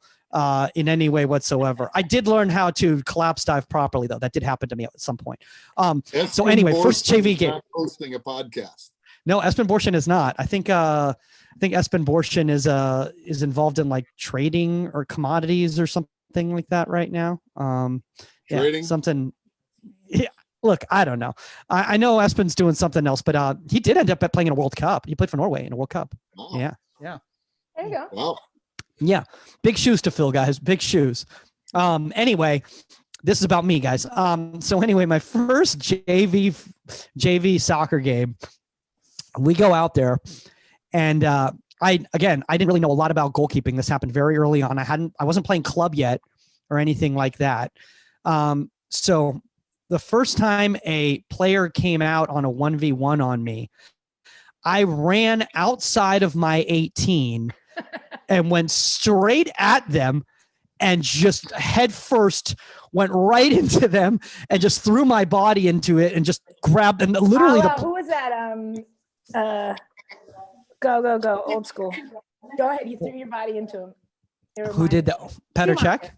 in any way whatsoever. I did learn how to collapse dive properly, though. That did happen to me at some point. So anyway, first JV game. Hosting a podcast. No, Espen Borshin is not. I think Espen Borshin is involved in like trading or commodities or something like that right now. Trading? Yeah, something. Yeah, look, I don't know. I know Espen's doing something else, but he did end up playing in a World Cup. He played for Norway in a World Cup. Wow. Yeah. There you go. Wow. Yeah, big shoes to fill, guys. Big shoes. Anyway, this is about me, guys. So anyway, my first JV soccer game, we go out there, and I didn't really know a lot about goalkeeping. This happened very early on. I wasn't playing club yet or anything like that. So the first time a player came out on a 1v1 on me, I ran outside of my 18 and went straight at them, and just head first went right into them and just threw my body into it and just grabbed, and literally who was that? Go. Old school. Go ahead. You threw your body into him. Who did that? Petr Cech?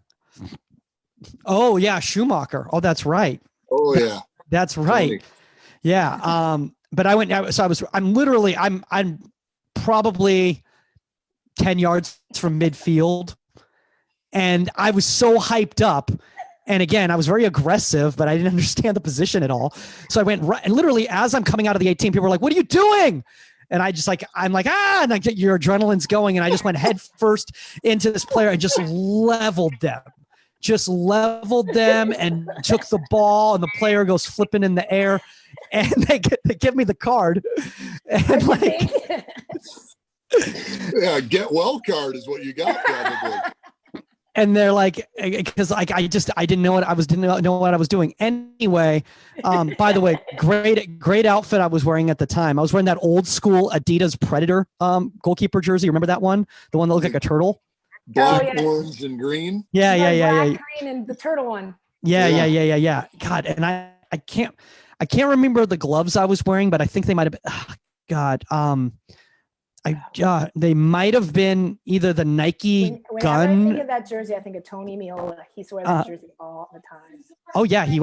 Oh yeah, Schumacher. Oh, that's right. Oh yeah. That's right. Tony. Yeah. But I went. I'm probably 10 yards from midfield, and I was so hyped up. And again, I was very aggressive, but I didn't understand the position at all. So I went right, and literally as I'm coming out of the 18, people were like, "What are you doing?" And I just I'm like, and like your adrenaline's going. And I just went head first into this player and just leveled them and took the ball, and the player goes flipping in the air, and they give me the card. And like, yeah, get well card is what you got probably. And they're like, because like I didn't know what I was doing anyway. By the way, great outfit I was wearing at the time. I was wearing that old school Adidas Predator goalkeeper jersey. Remember that one? The one that looked like a turtle. Black, orange, and green. Yeah. Black, green, and the turtle one. Yeah. God, and I can't remember the gloves I was wearing, but I think they might have been. Oh, God, they might have been either the Nike gun. Whenever I think of that jersey, I think of Tony Meola. He wore that jersey all the time. Oh yeah, he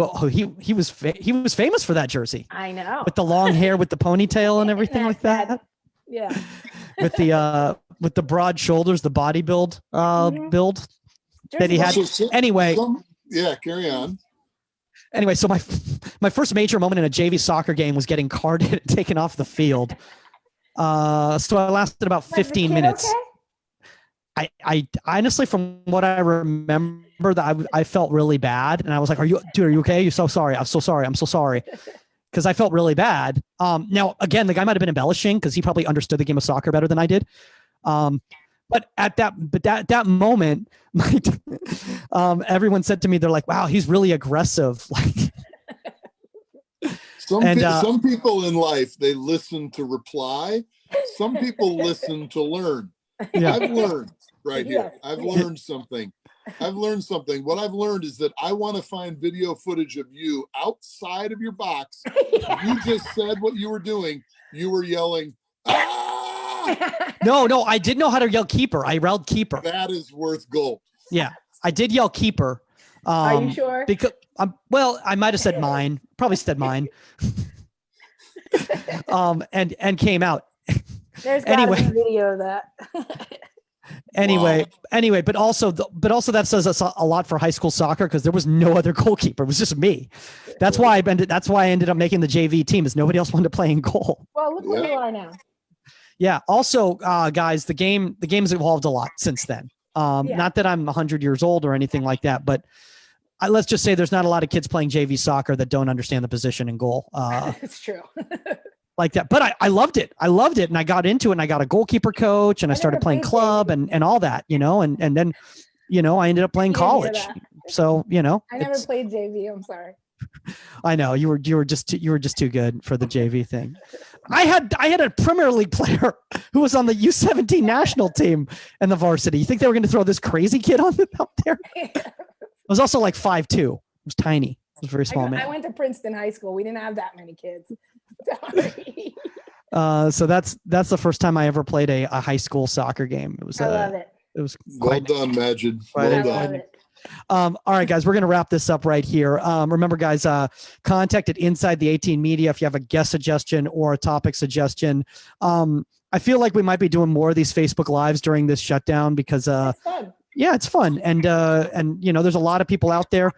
was famous for that jersey. I know. With the long hair, with the ponytail, and everything like that. Yeah. With the broad shoulders, the body build build that he had. Anyway. Yeah, carry on. Anyway, so my first major moment in a JV soccer game was getting carded and taken off the field. So I lasted about 15 minutes. Okay? I honestly, from what I remember, that I felt really bad, and I was like, "Are you okay? You're so sorry. I'm so sorry," because I felt really bad. Now again, the guy might have been embellishing because he probably understood the game of soccer better than I did. But at that moment, everyone said to me, they're like, "Wow, he's really aggressive." Like. Some people in life, they listen to reply. Some people listen to learn. Yeah. I've learned here. I've learned something. What I've learned is that I want to find video footage of you outside of your box. Yeah. You just said what you were doing. You were yelling, "Ah!" No, I did know how to yell keeper. I yelled keeper. That is worth gold. Yeah, I did yell keeper. Are you sure? Because I might have said mine. Probably said mine. And came out. There's gotta be a video of that. Anyway, but also that says a lot for high school soccer because there was no other goalkeeper. It was just me. That's why I ended up making the JV team, is nobody else wanted to play in goal. Well, look where you are now. Yeah. Also, guys, the game's evolved a lot since then. Not that I'm 100 years old or anything like that, but let's just say there's not a lot of kids playing JV soccer that don't understand the position in goal. It's true. Like that. But I loved it. And I got into it, and I got a goalkeeper coach, and I started playing club and all that, and then, I ended up playing college. So, I never played JV. I'm sorry. I know you were just too good for the JV thing. I had a Premier League player who was on the U17 national team and the varsity. You think they were going to throw this crazy kid up there? I was also like 5'2". It was tiny. It was a very small man. I went to Princeton High School. We didn't have that many kids. Sorry. So that's the first time I ever played a high school soccer game. I love it. It was well done, Majid. Well done. All right, guys, we're going to wrap this up right here. Remember, guys, contact at Inside the 18 Media if you have a guest suggestion or a topic suggestion. I feel like we might be doing more of these Facebook Lives during this shutdown because it's fun. And there's a lot of people out there.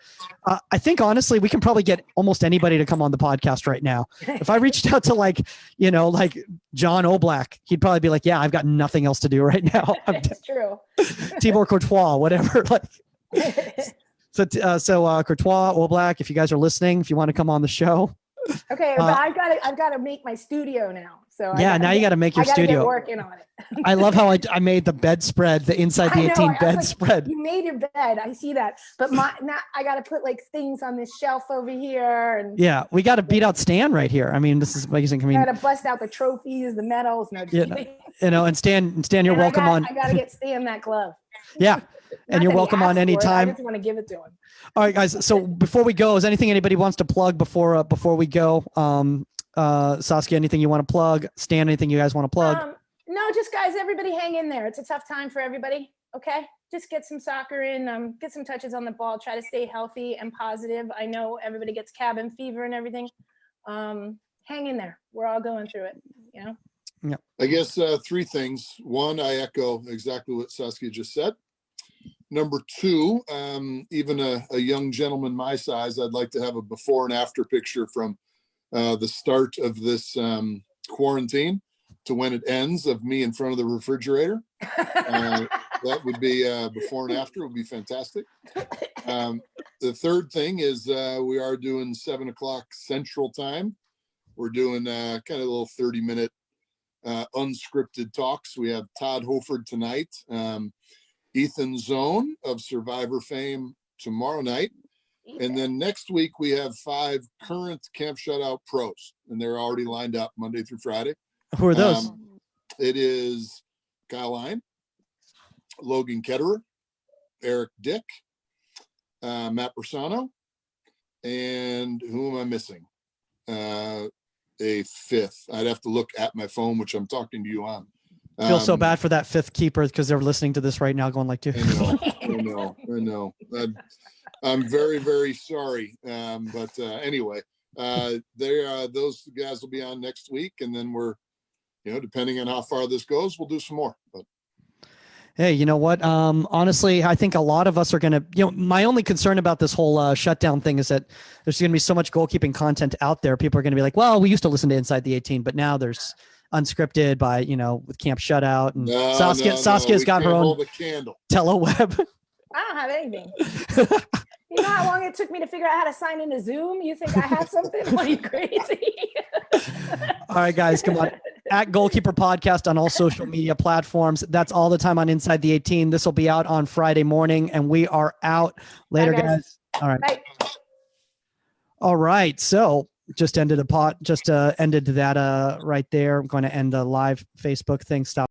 I think, honestly, we can probably get almost anybody to come on the podcast right now. If I reached out to like John Oblak, he'd probably be like, yeah, I've got nothing else to do right now. It's true. Tibor Courtois, whatever. So Courtois, Oblak, if you guys are listening, if you want to come on the show. Okay, but I've got to make my studio now. So now you got to make your studio. Get working on it. I love how I made the bedspread, the Inside the 18 bedspread. You made your bed. I see that. But now I got to put like things on this shelf over here. And yeah, we got to beat out Stan right here. I mean, this is amazing. I got to bust out the trophies, the medals. No, and Stan, you're welcome on. I got to get Stan that glove. Yeah. And you're welcome on anytime. I just want to give it to him. All right, guys. So before we go, is anything anybody wants to plug before we go? Saskia, anything you want to plug? Stan, anything you guys want to plug? No, just guys, everybody hang in there. It's a tough time for everybody. Okay. Just get some soccer in, get some touches on the ball, try to stay healthy and positive. I know everybody gets cabin fever and everything. Hang in there. We're all going through it, you know? Yeah. I guess 3 things. 1, I echo exactly what Saskia just said. Number 2, even a young gentleman my size, I'd like to have a before and after picture from the start of this quarantine to when it ends, of me in front of the refrigerator. That would be before and after would be fantastic. The third thing is we are doing 7:00 Central Time. We're doing kind of a little 30-minute unscripted talks. We have Todd Hoford tonight, Ethan Zone of Survivor fame tomorrow night. And then next week we have 5 current Camp Shutout pros, and they're already lined up Monday through Friday. Who are those? It is Kyle Line, Logan Ketterer, Eric Dick, Matt Persano, and who am I missing? A 5th. I'd have to look at my phone, which I'm talking to you on. I feel so bad for that 5th keeper because they're listening to this right now going like, dude. I know. I'm very, very sorry. But anyway, those guys will be on next week, and then we're, depending on how far this goes, we'll do some more. But hey, you know what? Honestly, I think a lot of us are going to, my only concern about this whole shutdown thing is that there's going to be so much goalkeeping content out there. People are going to be like, well, we used to listen to Inside the 18, but now there's unscripted by, with Camp Shutout. And Saskia's got her own teleweb. I don't have anything. You know how long it took me to figure out how to sign into Zoom? You think I have something? What are you, crazy? All right, guys, come on. At Goalkeeper Podcast on all social media platforms. That's all the time on Inside the 18. This will be out on Friday morning, and we are out. Later, Bye, guys. All right. Bye. All right. So just ended that right there. I'm going to end the live Facebook thing. Stop.